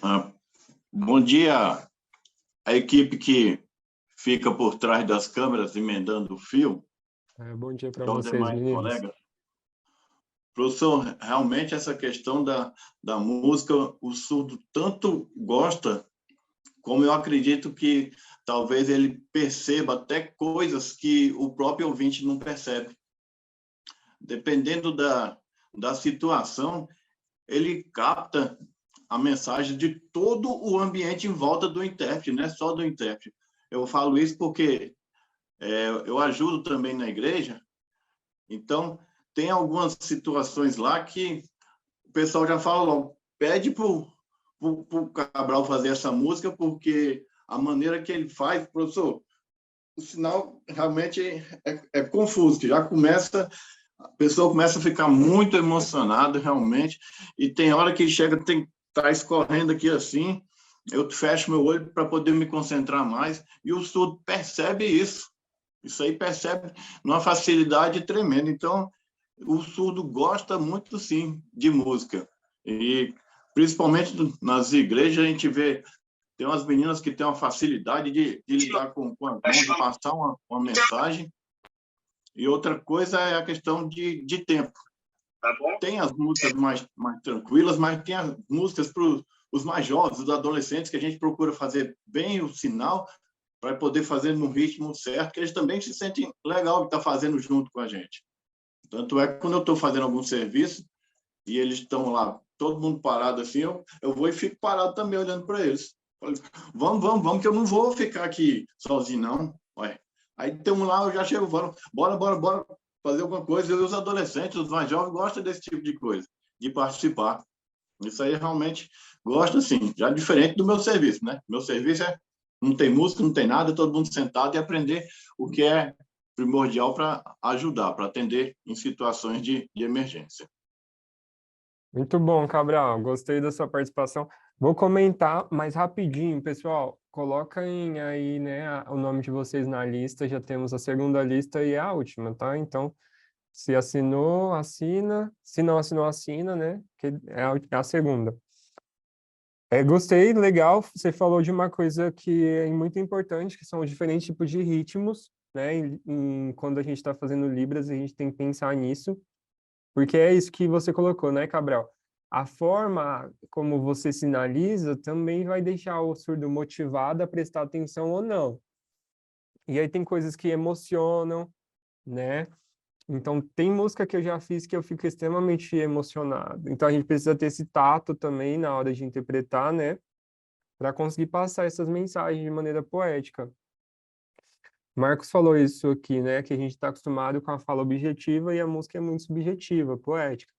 Ah, bom dia, a equipe que fica por trás das câmeras emendando o fio, Bom dia para e aos vocês, demais meninos. colegas. Professor, realmente essa questão da música, o surdo tanto gosta, como eu acredito que talvez ele perceba até coisas que o próprio ouvinte não percebe. Dependendo da situação, ele capta a mensagem de todo o ambiente em volta do intérprete, não é só do intérprete. Eu falo isso porque eu ajudo também na igreja, então tem algumas situações lá que o pessoal já fala logo, pede para o Cabral fazer essa música, porque a maneira que ele faz, professor, o sinal realmente é confuso, que já começa, a pessoa começa a ficar muito emocionada realmente, e tem hora que chega, tá escorrendo aqui assim, eu fecho meu olho para poder me concentrar mais, e o surdo percebe isso. Isso aí percebe numa facilidade tremenda. Então, o surdo gosta muito, sim, de música. E, principalmente nas igrejas, a gente vê, tem umas meninas que têm uma facilidade de lidar com a mão, de passar uma mensagem. E outra coisa é a questão de tempo. Tem as músicas mais tranquilas, mas tem as músicas para os mais jovens, os adolescentes, que a gente procura fazer bem o sinal, para poder fazer no ritmo certo, que eles também se sentem legal de estar fazendo junto com a gente. Tanto é que quando eu estou fazendo algum serviço e eles estão lá, todo mundo parado assim, eu vou e fico parado também olhando para eles. Vamos, que eu não vou ficar aqui sozinho, não. Ué. Aí tem um lá, eu já chego, bora fazer alguma coisa. E os adolescentes, os mais jovens, gostam desse tipo de coisa, de participar. Isso aí realmente gosto, assim, já diferente do meu serviço, né? Meu serviço não tem música, não tem nada, todo mundo sentado e aprender o que é primordial para ajudar, para atender em situações de emergência. Muito bom, Cabral. Gostei da sua participação. Vou comentar mais rapidinho, pessoal. Coloquem aí, né, o nome de vocês na lista. Já temos a segunda lista e a última, tá? Então, se assinou, assina. Se não assinou, assina, né? Que é a segunda. Gostei, legal. Você falou de uma coisa que é muito importante, que são os diferentes tipos de ritmos, né? Quando a gente está fazendo Libras, a gente tem que pensar nisso. Porque é isso que você colocou, né, Cabral? A forma como você sinaliza também vai deixar o surdo motivado a prestar atenção ou não. E aí tem coisas que emocionam, né? Então tem música que eu já fiz que eu fico extremamente emocionado. Então a gente precisa ter esse tato também na hora de interpretar, né? Para conseguir passar essas mensagens de maneira poética. Marcos falou isso aqui, né? Que a gente está acostumado com a fala objetiva e a música é muito subjetiva, poética.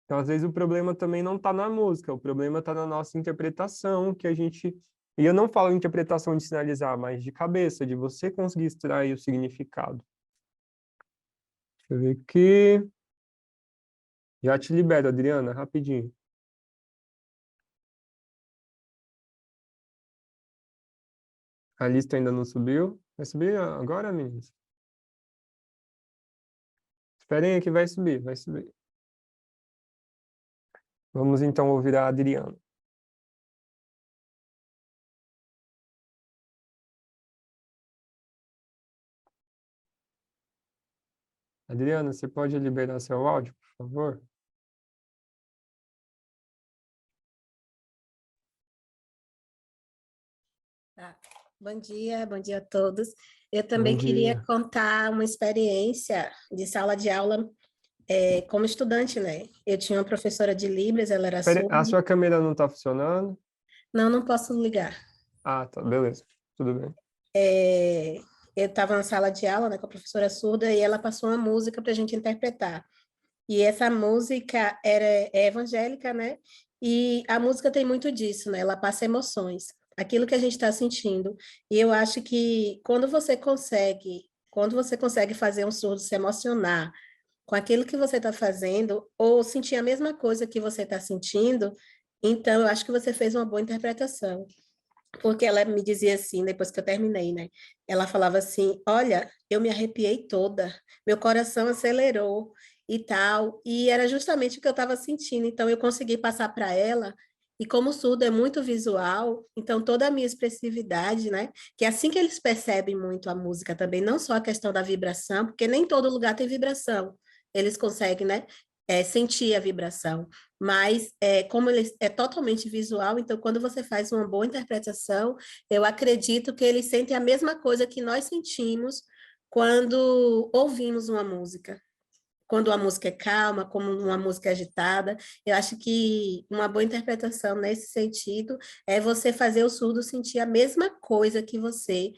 Então, às vezes, o problema também não está na música, o problema está na nossa interpretação, que a gente. E eu não falo interpretação de sinalizar, mas de cabeça, de você conseguir extrair o significado. Deixa eu ver aqui. Já te libero, Adriana, rapidinho. A lista ainda não subiu. Vai subir agora, meninas? Esperem aí que vai subir, vai subir. Vamos então ouvir a Adriana. Adriana, você pode liberar seu áudio, por favor? Tá. Bom dia a todos. Eu Bom também queria dia. contar uma experiência de sala de aula Como estudante, né? Eu tinha uma professora de Libras, ela era Pera, surda. a sua câmera não tá funcionando? Não, não posso ligar. Ah, tá, beleza. Tudo bem. É, eu estava na sala de aula, né, com a professora surda, e ela passou uma música para a gente interpretar. E essa música é evangélica, né? E a música tem muito disso, né? Ela passa emoções, aquilo que a gente está sentindo. E eu acho que quando você consegue fazer um surdo se emocionar com aquilo que você está fazendo, ou sentir a mesma coisa que você está sentindo, então eu acho que você fez uma boa interpretação. Porque ela me dizia assim, depois que eu terminei, né? Ela falava assim: Olha, eu me arrepiei toda, meu coração acelerou e tal. E era justamente o que eu estava sentindo. Então, eu consegui passar para ela. E como o surdo é muito visual, então toda a minha expressividade, né? Que é assim que eles percebem muito a música também, não só a questão da vibração, porque nem todo lugar tem vibração. Eles conseguem, né? Sentir a vibração. Mas como ele é totalmente visual, então quando você faz uma boa interpretação, eu acredito que eles sentem a mesma coisa que nós sentimos quando ouvimos uma música. Quando a música é calma, como uma música agitada, eu acho que uma boa interpretação nesse sentido é você fazer o surdo sentir a mesma coisa que você,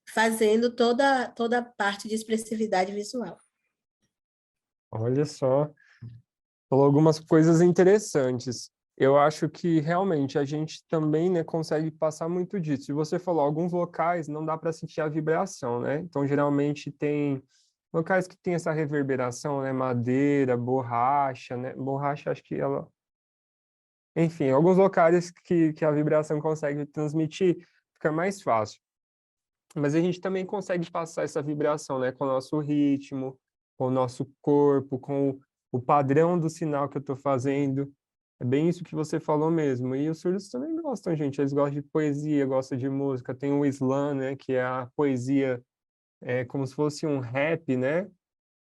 fazendo toda a parte de expressividade visual. Olha só, falou algumas coisas interessantes. Eu acho que realmente a gente também, né, consegue passar muito disso. E você falou, alguns locais não dá para sentir a vibração, né? Então, geralmente tem locais que tem essa reverberação, né? Madeira, borracha, né? Borracha, acho que ela... Enfim, alguns locais que a vibração consegue transmitir, fica mais fácil. Mas a gente também consegue passar essa vibração, né? Com o nosso ritmo, com o nosso corpo, com o padrão do sinal que eu estou fazendo. É bem isso que você falou mesmo. E os surdos também gostam, gente. Eles gostam de poesia, gostam de música. Tem o slam, né? Que é a poesia, como se fosse um rap, né?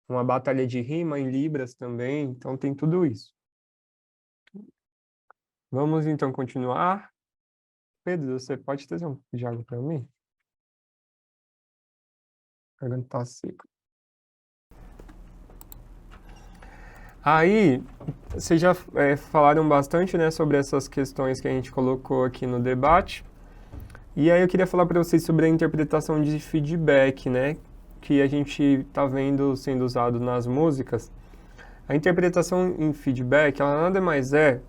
Uma batalha de rima em libras também. Então tem tudo isso. Vamos então continuar. Pedro, você pode trazer um pouco de água para mim? A garganta tá seca. Aí, vocês já falaram bastante, né, sobre essas questões que a gente colocou aqui no debate. E aí eu queria falar para vocês sobre a interpretação de feedback, né, que a gente está vendo sendo usado nas músicas. A interpretação em feedback, ela nada mais é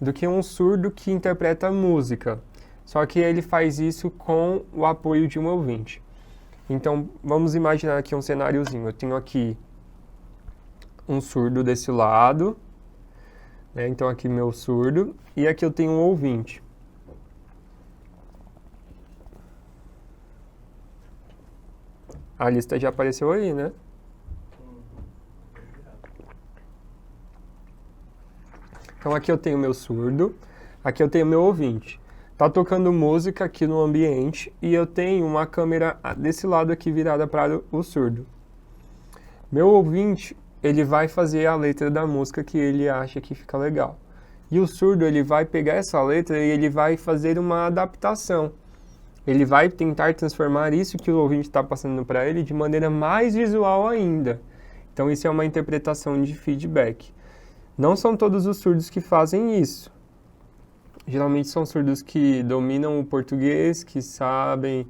do que um surdo que interpreta música. Só que ele faz isso com o apoio de um ouvinte. Então, vamos imaginar aqui um cenáriozinho. Eu tenho aqui um surdo desse lado, né? Então aqui meu surdo, e aqui eu tenho um ouvinte. A lista já apareceu aí, né? Então aqui eu tenho meu surdo, aqui eu tenho meu ouvinte. Tá tocando música aqui no ambiente e eu tenho uma câmera desse lado aqui virada para o surdo. Meu ouvinte, ele vai fazer a letra da música que ele acha que fica legal. E o surdo, ele vai pegar essa letra e ele vai fazer uma adaptação. Ele vai tentar transformar isso que o ouvinte está passando para ele de maneira mais visual ainda. Então isso é uma interpretação de feedback. Não são todos os surdos que fazem isso. Geralmente são surdos que dominam o português, que sabem,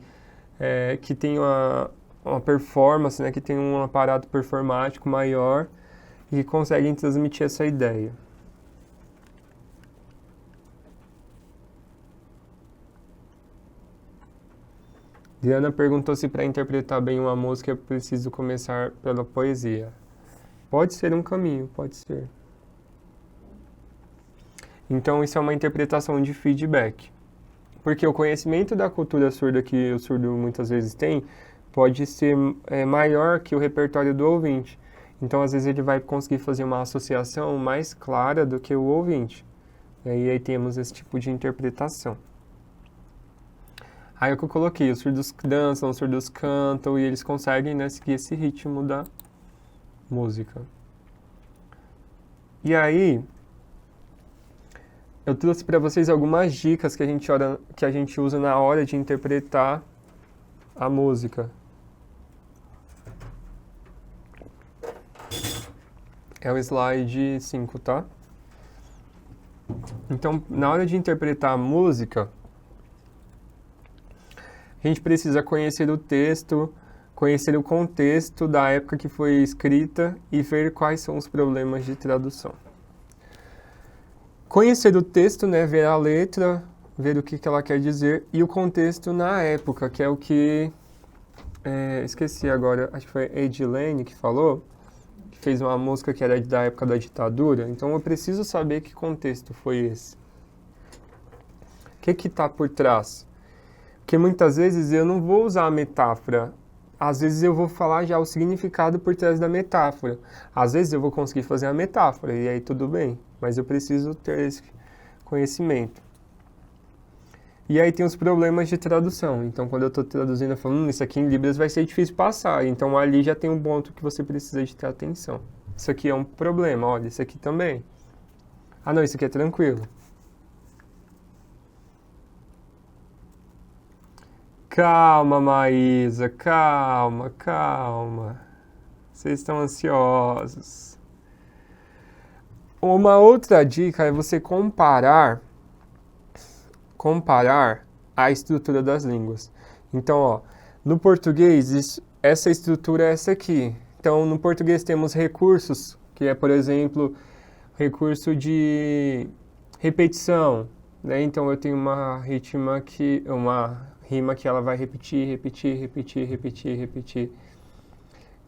que têm uma performance, né, que tem um aparato performático maior e que conseguem transmitir essa ideia. Diana perguntou se para interpretar bem uma música é preciso começar pela poesia. Pode ser um caminho, pode ser. Então isso é uma interpretação de feedback. Porque o conhecimento da cultura surda que o surdo muitas vezes tem pode ser maior que o repertório do ouvinte. Então, às vezes, ele vai conseguir fazer uma associação mais clara do que o ouvinte. E aí temos esse tipo de interpretação. Aí é o que eu coloquei, os surdos dançam, os surdos cantam e eles conseguem, né, seguir esse ritmo da música. E aí, eu trouxe para vocês algumas dicas que a gente usa na hora de interpretar a música. É o slide 5, tá? Então, na hora de interpretar a música, a gente precisa conhecer o texto, conhecer o contexto da época que foi escrita e ver quais são os problemas de tradução. Conhecer o texto, né, ver a letra, ver o que ela quer dizer e o contexto na época, que é o que... esqueci agora, acho que foi a Edilene que falou, que fez uma música que era da época da ditadura. Então eu preciso saber que contexto foi esse. O que está por trás? Porque muitas vezes eu não vou usar a metáfora. Às vezes eu vou falar já o significado por trás da metáfora. Às vezes eu vou conseguir fazer a metáfora e aí tudo bem. Mas eu preciso ter esse conhecimento. E aí tem os problemas de tradução. Então quando eu estou traduzindo, eu falo, isso aqui em Libras vai ser difícil passar. Então ali já tem um ponto que você precisa de ter atenção. Isso aqui é um problema, olha, isso aqui também. Ah não, isso aqui é tranquilo. Calma, Maísa, calma, calma. Vocês estão ansiosos. Uma outra dica é você comparar a estrutura das línguas. Então, ó, no português, essa estrutura é essa aqui. Então, no português temos recursos, que é, por exemplo, recurso de repetição, né? Então, eu tenho uma rima que ela vai repetir, repetir, repetir, repetir, repetir.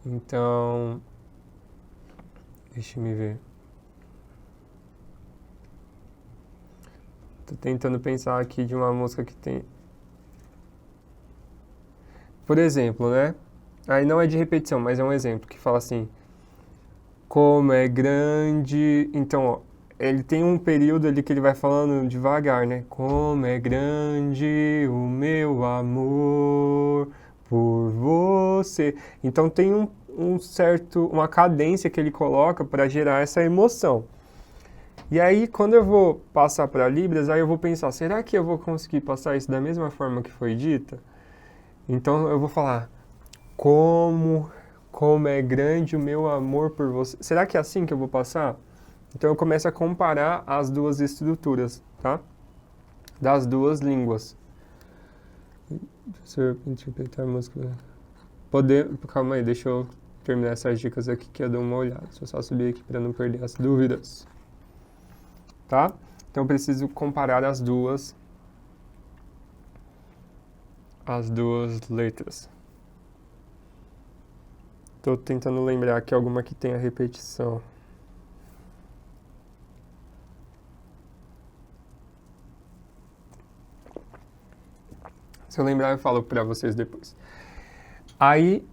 Então, deixa eu ver. Tô tentando pensar aqui de uma música que tem... Por exemplo, né? Aí não é de repetição, mas é um exemplo que fala assim... Como é grande... Então, ó, ele tem um período ali que ele vai falando devagar, né? Como é grande o meu amor por você. Então tem uma cadência que ele coloca para gerar essa emoção. E aí, quando eu vou passar para Libras, aí eu vou pensar, será que eu vou conseguir passar isso da mesma forma que foi dita? Então eu vou falar, como é grande o meu amor por você. Será que é assim que eu vou passar? Então eu começo a comparar as duas estruturas, tá? Das duas línguas. Você interpretar a música... Calma aí, deixa eu terminar essas dicas aqui que eu dou uma olhada. Deixa eu só subir aqui para não perder as dúvidas. Tá? Então eu preciso comparar as duas letras. Estou tentando lembrar aqui alguma que tenha repetição. Se eu lembrar, eu falo para vocês depois. Aí,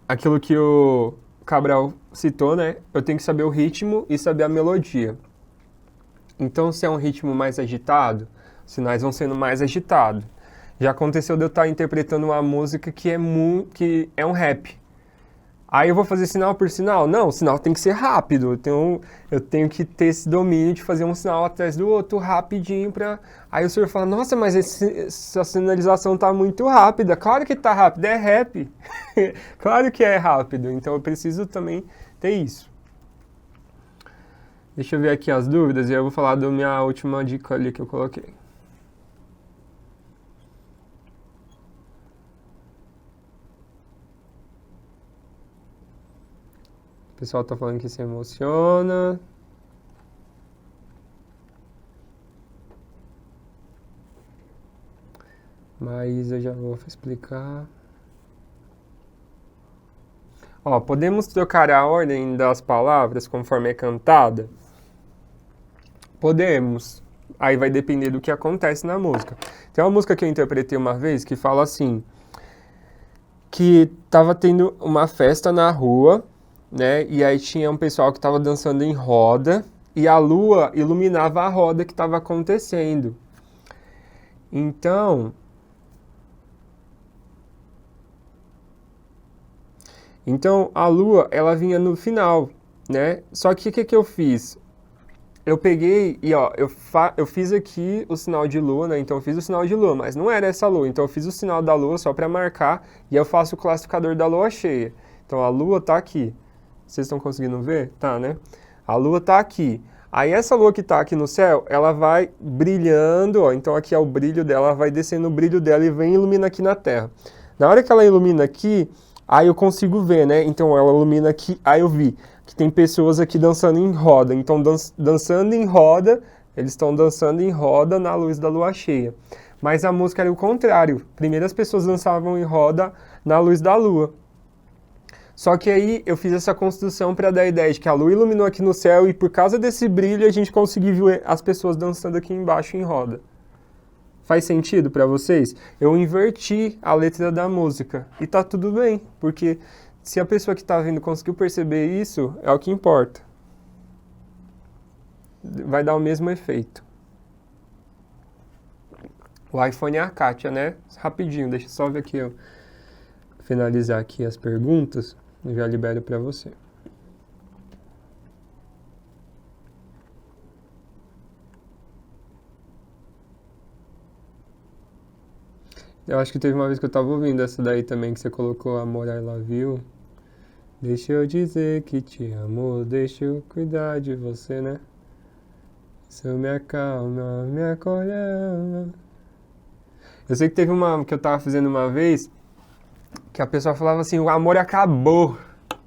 aquilo que o Cabral citou, né? Eu tenho que saber o ritmo e saber a melodia. Então, se é um ritmo mais agitado, os sinais vão sendo mais agitados. Já aconteceu de eu estar interpretando uma música que é um rap. Aí eu vou fazer sinal por sinal? Não, o sinal tem que ser rápido. Eu tenho que ter esse domínio de fazer um sinal atrás do outro rapidinho para... Aí o senhor fala, nossa, mas essa sinalização tá muito rápida. Claro que tá rápido, é rap. Claro que é rápido. Então eu preciso também ter isso. Deixa eu ver aqui as dúvidas e eu vou falar da minha última dica ali que eu coloquei. O pessoal tá falando que se emociona. Mas eu já vou explicar. Ó, podemos trocar a ordem das palavras conforme é cantada? Podemos. Aí vai depender do que acontece na música. Tem uma música que eu interpretei uma vez que fala assim... Que tava tendo uma festa na rua... né? E aí tinha um pessoal que estava dançando em roda e a lua iluminava a roda que estava acontecendo. Então, a lua, ela vinha no final, né? Só que o que eu fiz? Eu peguei e, ó, eu fiz aqui o sinal de lua, né? Então eu fiz o sinal de lua, mas não era essa lua. Então eu fiz o sinal da lua só para marcar e eu faço o classificador da lua cheia. Então a lua tá aqui. Vocês estão conseguindo ver? Tá, né? A lua está aqui. Aí essa lua que está aqui no céu, ela vai brilhando, ó, então aqui é o brilho dela, ela vai descendo o brilho dela e vem e ilumina aqui na Terra. Na hora que ela ilumina aqui, aí eu consigo ver, né? Então ela ilumina aqui, aí eu vi que tem pessoas aqui dançando em roda. Então dançando em roda, eles estão dançando em roda na luz da lua cheia. Mas a música era o contrário. Primeiro as pessoas dançavam em roda na luz da lua. Só que aí eu fiz essa construção para dar a ideia de que a lua iluminou aqui no céu e por causa desse brilho a gente conseguiu ver as pessoas dançando aqui embaixo em roda. Faz sentido para vocês? Eu inverti a letra da música e tá tudo bem, porque se a pessoa que tá vendo conseguiu perceber isso, é o que importa. Vai dar o mesmo efeito. O iPhone é a Kátia, né? Rapidinho, deixa eu só ver aqui, eu finalizar aqui as perguntas. Eu já libero para você. Eu acho que teve uma vez que eu tava ouvindo essa daí também, que você colocou Amor, I Love You. Deixa eu dizer que te amo, deixa eu cuidar de você, né? Isso me acalma, me acolhe. Eu sei que teve uma que eu tava fazendo uma vez, que a pessoa falava assim, o amor acabou,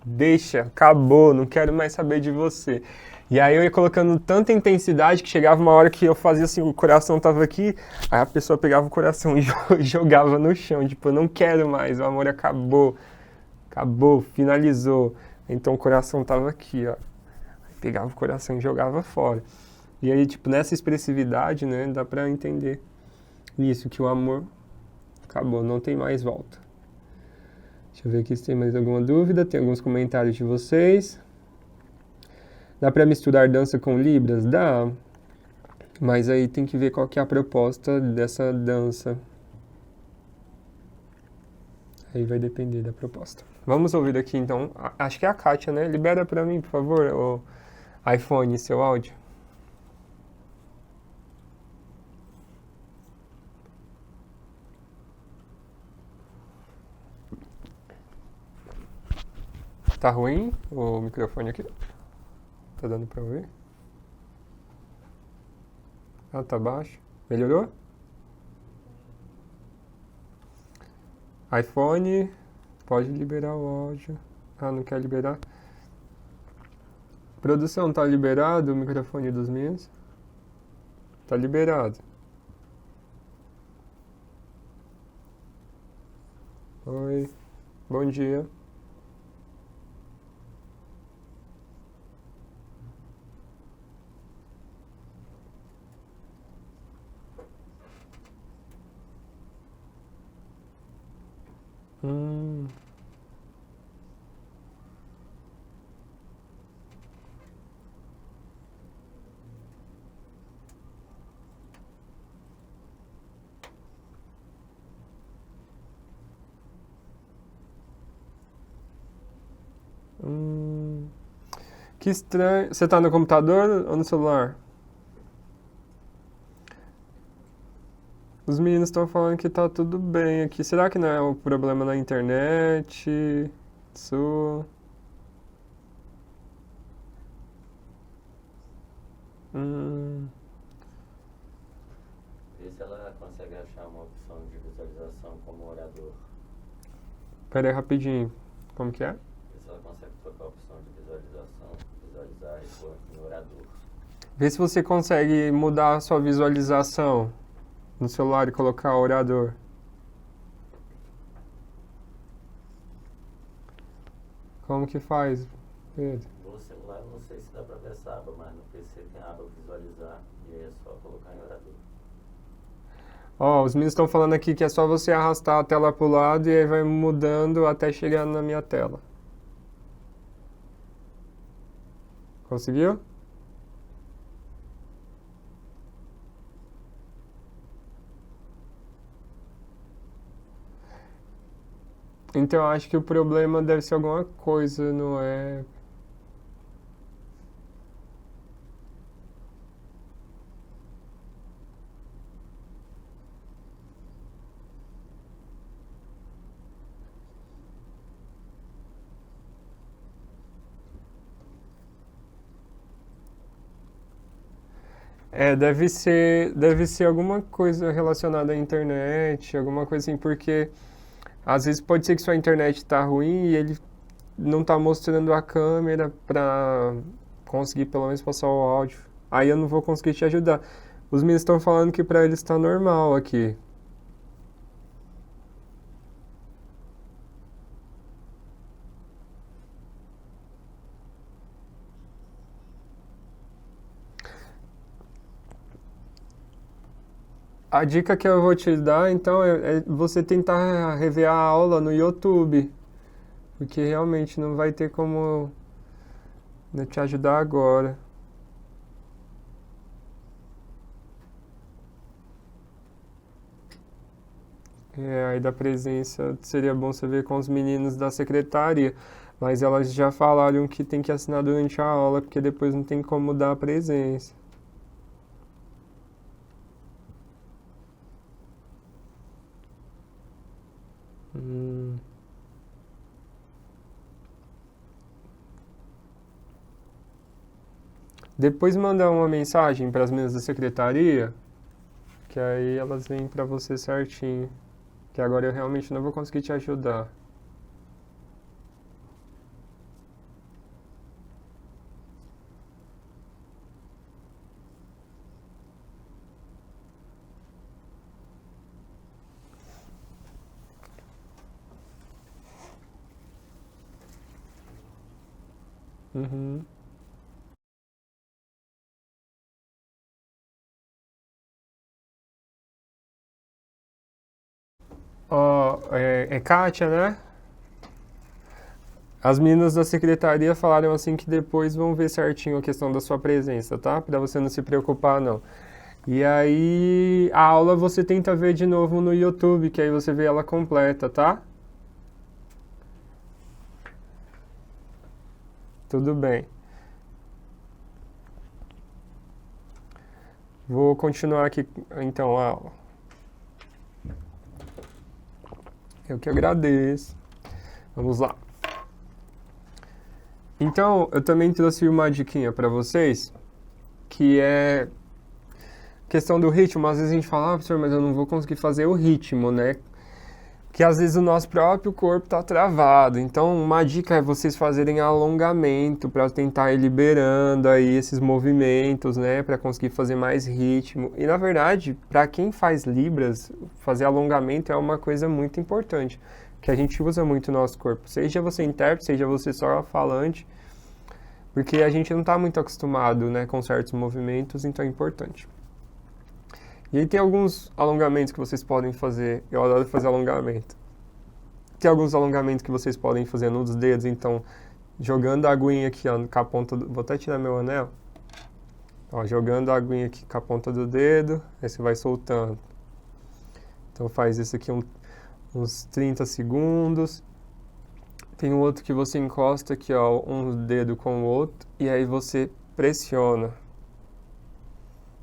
deixa, acabou, não quero mais saber de você. E aí eu ia colocando tanta intensidade que chegava uma hora que eu fazia assim, o coração tava aqui, aí a pessoa pegava o coração e jogava no chão, tipo, eu não quero mais, o amor acabou, acabou, finalizou. Então o coração tava aqui, ó. Pegava o coração e jogava fora. E aí, tipo, nessa expressividade, né, dá pra entender isso, que o amor acabou, não tem mais volta. Deixa eu ver aqui se tem mais alguma dúvida. Tem alguns comentários de vocês. Dá para misturar dança com Libras? Dá. Mas aí tem que ver qual que é a proposta dessa dança. Aí vai depender da proposta. Vamos ouvir aqui então. Acho que é a Kátia, né? Libera para mim, por favor, o iPhone, seu áudio. Tá ruim o microfone aqui? Tá dando pra ouvir? Ah, tá baixo. Melhorou? iPhone, pode liberar o áudio. Ah, não quer liberar? Produção, tá liberado o microfone dos meninos? Tá liberado. Oi, bom dia. Hum. Que estranho. Você tá no computador ou no celular? Os meninos estão falando que tá tudo bem aqui. Será que não é o problema na internet? Isso. Vê se ela consegue achar uma opção de visualização como orador. Pera aí rapidinho. Como que é? Vê se ela consegue trocar a opção de visualização, visualizar e pôr em orador. Vê se você consegue mudar a sua visualização no celular e colocar orador. Como que faz, Pedro? No celular eu não sei se dá pra ver essa aba, mas no PC tem a aba visualizar e aí é só colocar em orador. Ó, os meninos estão falando aqui que é só você arrastar a tela pro lado e aí vai mudando até chegar na minha tela. Conseguiu? Então eu acho que o problema deve ser alguma coisa, não é? Deve ser alguma coisa relacionada à internet, alguma coisa assim, porque às vezes pode ser que sua internet tá ruim e ele não tá mostrando a câmera pra conseguir pelo menos passar o áudio. Aí eu não vou conseguir te ajudar. Os meninos estão falando que pra eles tá normal aqui. A dica que eu vou te dar, então, é você tentar rever a aula no YouTube, porque realmente não vai ter como, né, te ajudar agora. Aí da presença seria bom você ver com os meninos da secretaria, mas elas já falaram que tem que assinar durante a aula, porque depois não tem como dar a presença. Hum. Depois mandar uma mensagem para as meninas da secretaria, que aí elas vêm para você certinho. Que agora eu realmente não vou conseguir te ajudar. Uhum. Ó, é Kátia, né? As meninas da secretaria falaram assim que depois vão ver certinho a questão da sua presença, tá? Pra você não se preocupar, não. E aí, a aula você tenta ver de novo no YouTube, que aí você vê ela completa, tá? Tudo bem. Vou continuar aqui, então, a aula. Eu que agradeço. Vamos lá. Então, eu também trouxe uma diquinha para vocês, que é questão do ritmo. Às vezes a gente fala, professor, mas eu não vou conseguir fazer o ritmo, né? Que às vezes o nosso próprio corpo está travado. Então, uma dica é vocês fazerem alongamento para tentar ir liberando aí esses movimentos, né? Para conseguir fazer mais ritmo. E na verdade, para quem faz Libras, fazer alongamento é uma coisa muito importante, que a gente usa muito no nosso corpo. Seja você intérprete, seja você só falante, porque a gente não está muito acostumado, né, com certos movimentos, então é importante. E aí tem alguns alongamentos que vocês podem fazer. Eu adoro fazer alongamento. Tem alguns alongamentos que vocês podem fazer nos dedos, então, jogando a aguinha aqui, ó, com a ponta do... Vou até tirar meu anel. Ó, jogando a aguinha aqui com a ponta do dedo, aí você vai soltando. Então faz isso aqui uns 30 segundos. Tem um outro que você encosta aqui, ó, um dedo com o outro, e aí você pressiona.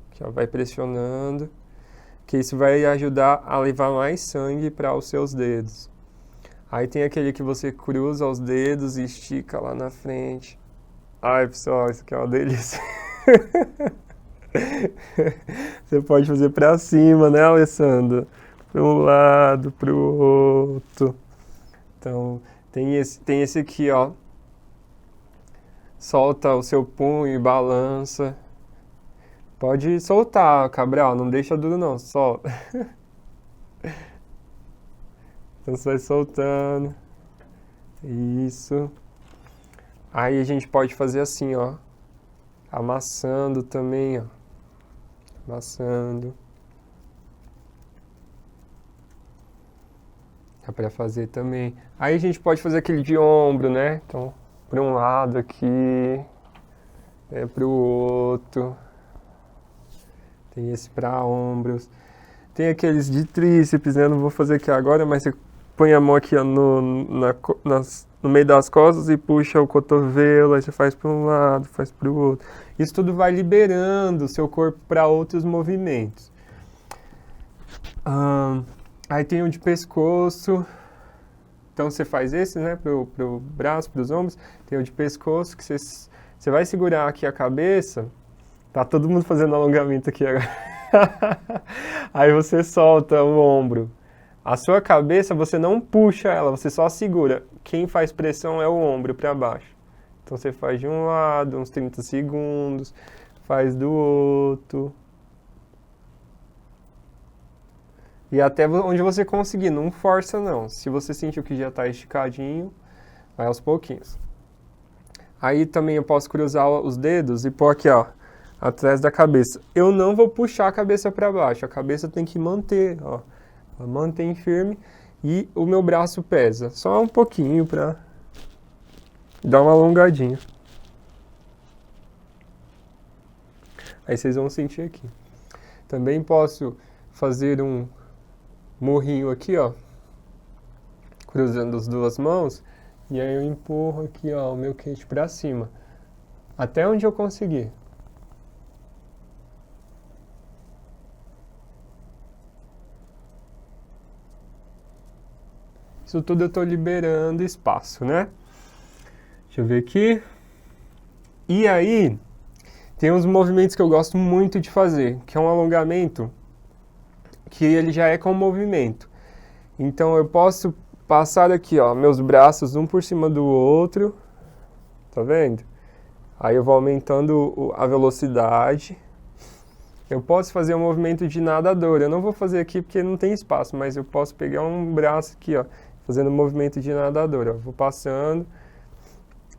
Aqui, ó, vai pressionando, que isso vai ajudar a levar mais sangue para os seus dedos. Aí tem aquele que você cruza os dedos e estica lá na frente. Ai, pessoal, isso aqui é uma delícia. Você pode fazer para cima, né, Alessandra? Para um lado, para o outro. Então, tem esse aqui, ó. Solta o seu punho e balança. Pode soltar, Cabral, não deixa duro não, solta. Então você vai soltando. Isso. Aí a gente pode fazer assim, ó. Amassando também, ó. Amassando. Dá pra fazer também. Aí a gente pode fazer aquele de ombro, né? Então, para um lado aqui, para o outro. Tem esse para ombros. Tem aqueles de tríceps, né? Não vou fazer aqui agora, mas você põe a mão aqui, ó, no meio das costas e puxa o cotovelo, aí você faz para um lado, faz para o outro. Isso tudo vai liberando o seu corpo para outros movimentos. Aí tem o de pescoço. Então você faz esse, né, pro braço, pros ombros. Tem o de pescoço, que você vai segurar aqui a cabeça Tá todo mundo fazendo alongamento aqui agora. Aí você solta o ombro. A sua cabeça, você não puxa ela, você só segura. Quem faz pressão é o ombro para baixo. Então você faz de um lado, uns 30 segundos, faz do outro. E até onde você conseguir, não força não. Se você sentiu que já está esticadinho, vai aos pouquinhos. Aí também eu posso cruzar os dedos e pôr aqui, ó, atrás da cabeça. Eu não vou puxar a cabeça para baixo, a cabeça tem que manter, ó. Ela mantém firme e o meu braço pesa. Só um pouquinho para dar uma alongadinha. Aí vocês vão sentir aqui. Também posso fazer um morrinho aqui, ó, cruzando as duas mãos, e aí eu empurro aqui, ó, o meu queixo para cima, até onde eu conseguir. Isso tudo eu estou liberando espaço, né? Deixa eu ver aqui. E aí, tem uns movimentos que eu gosto muito de fazer, que é um alongamento que ele já é com movimento. Então eu posso passar aqui, ó, meus braços um por cima do outro, tá vendo? Aí eu vou aumentando a velocidade. Eu posso fazer um movimento de nadador. Eu não vou fazer aqui porque não tem espaço, mas eu posso pegar um braço aqui, ó, fazendo um movimento de nadador. Ó. Vou passando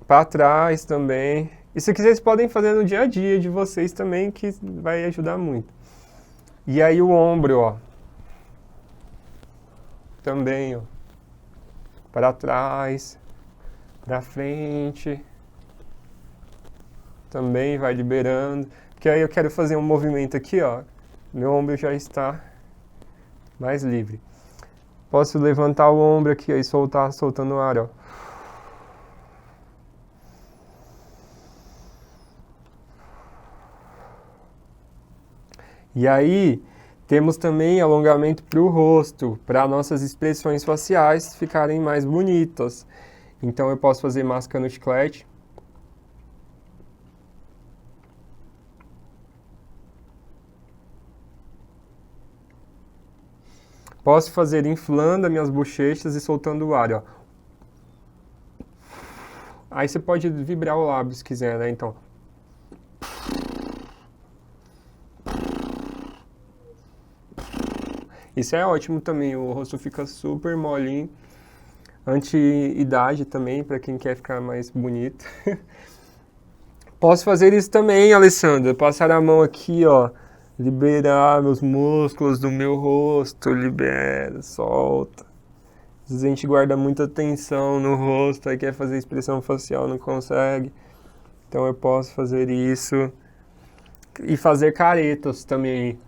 para trás também. Isso aqui vocês podem fazer no dia a dia de vocês também, que vai ajudar muito. E aí o ombro, ó. Também, ó. Para trás, para frente. Também vai liberando. Porque aí eu quero fazer um movimento aqui, ó. Meu ombro já está mais livre. Posso levantar o ombro aqui ó, e soltar, soltando o ar, ó. E aí, temos também alongamento para o rosto, para nossas expressões faciais ficarem mais bonitas. Então eu posso fazer mascando o chiclete. Posso fazer inflando as minhas bochechas e soltando o ar, ó. Aí você pode vibrar o lábio se quiser, né? Então. Isso é ótimo também, o rosto fica super molinho. Anti-idade também, para quem quer ficar mais bonito. Posso fazer isso também, Alessandra. Passar a mão aqui, ó. Liberar meus músculos do meu rosto. Libera, solta. Às vezes a gente guarda muita tensão no rosto, aí quer fazer expressão facial, não consegue. Então eu posso fazer isso. E fazer caretas também.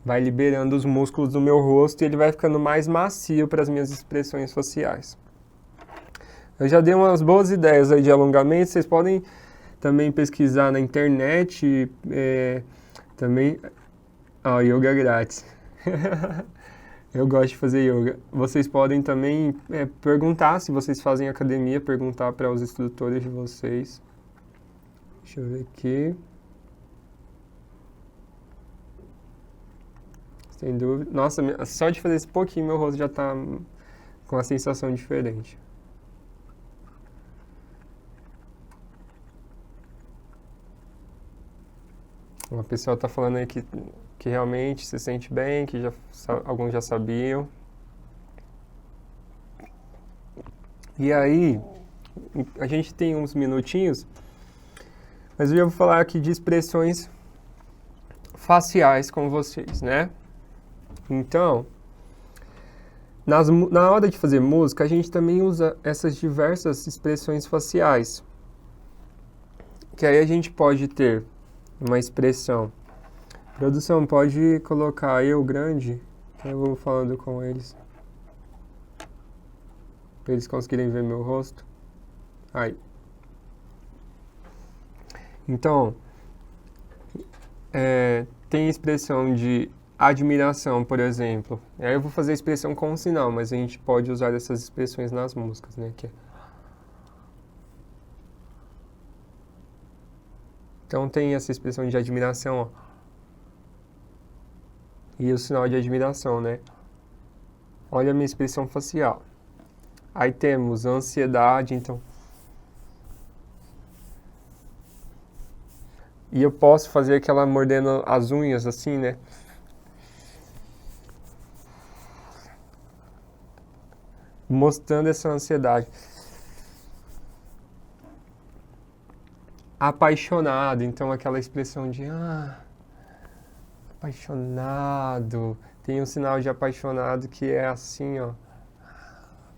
Vai liberando os músculos do meu rosto e ele vai ficando mais macio para as minhas expressões faciais. Eu já dei umas boas ideias aí de alongamento, vocês podem também pesquisar na internet, também, ó, yoga grátis. Eu gosto de fazer yoga. Vocês podem também perguntar, se vocês fazem academia, perguntar para os instrutores de vocês. Deixa eu ver aqui. Sem dúvida. Nossa, só de fazer esse pouquinho, meu rosto já está com uma sensação diferente. Uma pessoa está falando aí que realmente se sente bem, que alguns já sabiam. E aí, a gente tem uns minutinhos, mas eu vou falar aqui de expressões faciais com vocês, né? Então, na hora de fazer música, a gente também usa essas diversas expressões faciais. Que aí a gente pode ter uma expressão. Produção, pode colocar eu grande, que eu vou falando com eles. Para eles conseguirem ver meu rosto. Aí. Então, tem expressão de admiração, por exemplo. Aí eu vou fazer a expressão com um sinal, mas a gente pode usar essas expressões nas músicas, né? Que é... Então tem essa expressão de admiração, ó. E o sinal de admiração, né? Olha a minha expressão facial. Aí temos a ansiedade, então. E eu posso fazer aquela mordendo as unhas assim, né? Mostrando essa ansiedade. Apaixonado, então aquela expressão de apaixonado. Tem um sinal de apaixonado que é assim, ó.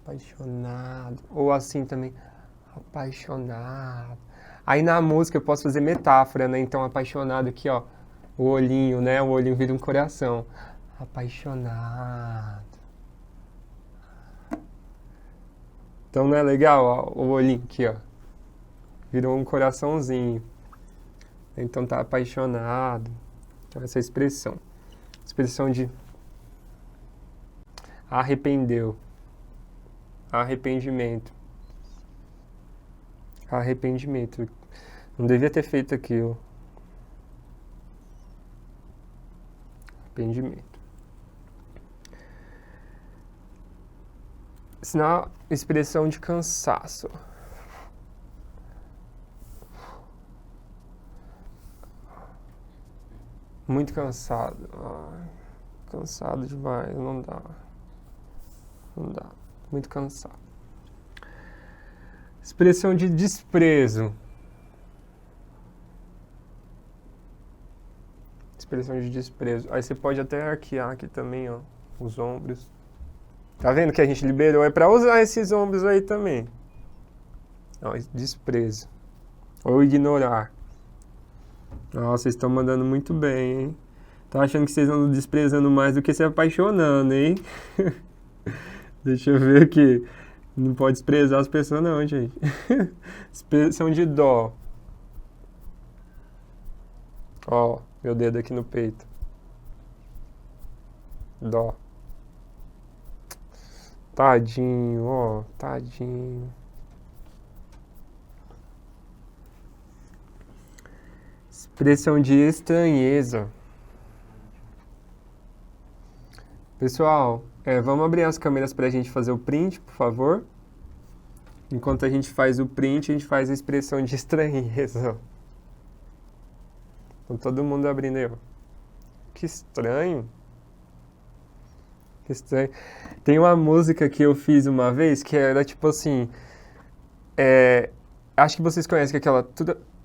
Apaixonado. Ou assim também. Apaixonado. Aí na música eu posso fazer metáfora, né? Então apaixonado aqui, ó. O olhinho, né? O olhinho vira um coração. Apaixonado. Então não é legal, ó, o olhinho aqui, ó. Virou um coraçãozinho. Então tá apaixonado. Então essa expressão. Expressão de arrependeu. Arrependimento. Arrependimento. Não devia ter feito aquilo. Arrependimento. Sinal, expressão de cansaço. Muito cansado. Cansado demais, não dá. Não dá. Muito cansado. Expressão de desprezo. Expressão de desprezo. Aí você pode até arquear aqui também, ó, os ombros. Tá vendo que a gente liberou? É pra usar esses ombros aí também. Ó, desprezo. Ou ignorar. Nossa, vocês estão mandando muito bem, hein? Tô achando que vocês andam desprezando mais do que se apaixonando, hein? Deixa eu ver aqui. Não pode desprezar as pessoas não, gente. Expressão de dó. Ó, meu dedo aqui no peito. Dó. Tadinho, ó, tadinho. Expressão de estranheza. Pessoal, vamos abrir as câmeras para a gente fazer o print, por favor. Enquanto a gente faz o print, a gente faz a expressão de estranheza. Então todo mundo abrindo aí, ó. Que estranho. Que estranho. Tem uma música que eu fiz uma vez que era tipo assim. Acho que vocês conhecem que aquela.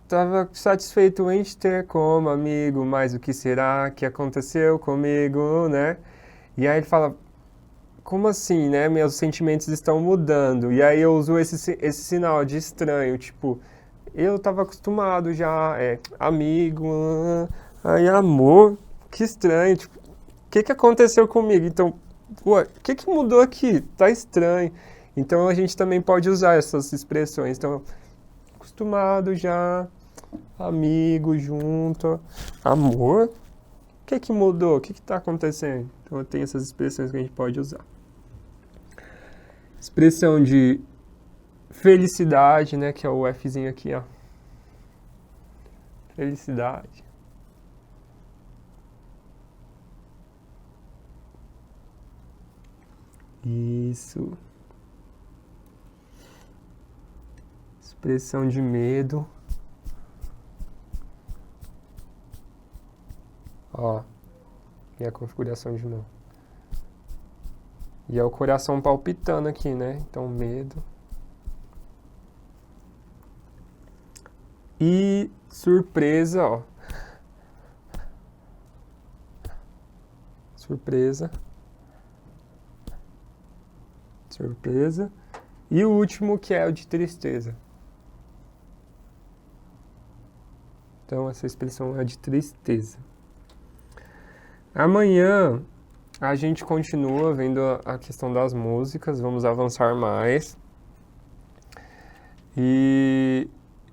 Tava satisfeito em te ter como amigo, mas o que será que aconteceu comigo, né? E aí ele fala, como assim, né? Meus sentimentos estão mudando. E aí eu uso esse sinal de estranho, tipo, eu tava acostumado já, amigo, aí amor, que estranho, tipo, o que aconteceu comigo? Então, o que mudou aqui? Tá estranho. Então a gente também pode usar essas expressões. Então, acostumado já, amigo, junto, amor. O que mudou? O que tá acontecendo? Então tem essas expressões que a gente pode usar. Expressão de felicidade, né? Que é o Fzinho aqui, ó. Felicidade. Isso. Expressão de medo. Ó. E a configuração de novo. E é o coração palpitando aqui, né? Então, medo. E surpresa, ó. Surpresa. Surpresa. E o último, que é o de tristeza. Então, essa expressão é de tristeza. Amanhã a gente continua vendo a questão das músicas, vamos avançar mais. E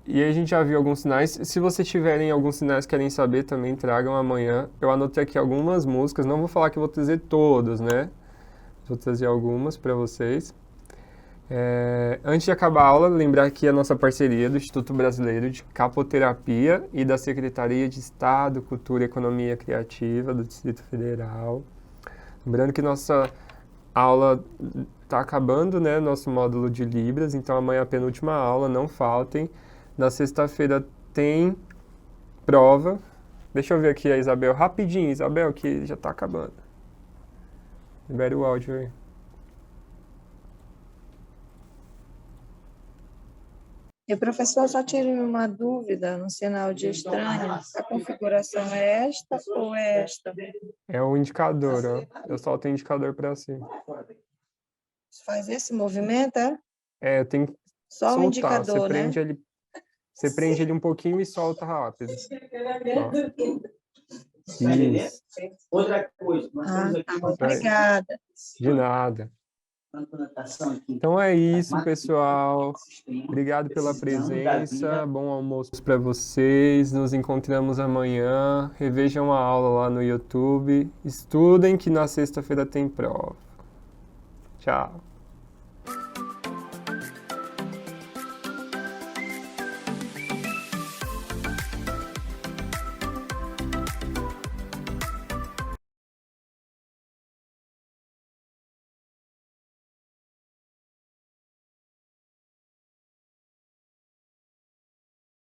a gente já viu alguns sinais. Se vocês tiverem alguns sinais que querem saber, também tragam amanhã. Eu anotei aqui algumas músicas, não vou falar que eu vou trazer todas, né? Vou trazer algumas para vocês. Antes de acabar a aula, lembrar aqui a nossa parceria do Instituto Brasileiro de Capoterapia e da Secretaria de Estado, Cultura e Economia Criativa do Distrito Federal. Lembrando que nossa aula está acabando, né? Nosso módulo de Libras, então amanhã é a penúltima aula, não faltem. Na sexta-feira tem prova. Deixa eu ver aqui a Isabel, rapidinho, Isabel, que já está acabando. Libere o áudio aí. E professor, só tiro uma dúvida no sinal de estranho. A configuração é esta ou é esta? É o indicador, ó. Eu solto o indicador para cima. Faz esse movimento, é? É, tem que Só o soltar. indicador, né? Você prende ele um pouquinho e solta rápido. Ó. Isso. Outra coisa, Ah, tá bom. Obrigada. De nada. Então é isso, pessoal. Obrigado pela presença. Bom almoço para vocês. Nos encontramos amanhã. Revejam a aula lá no YouTube. Estudem que na sexta-feira tem prova. Tchau.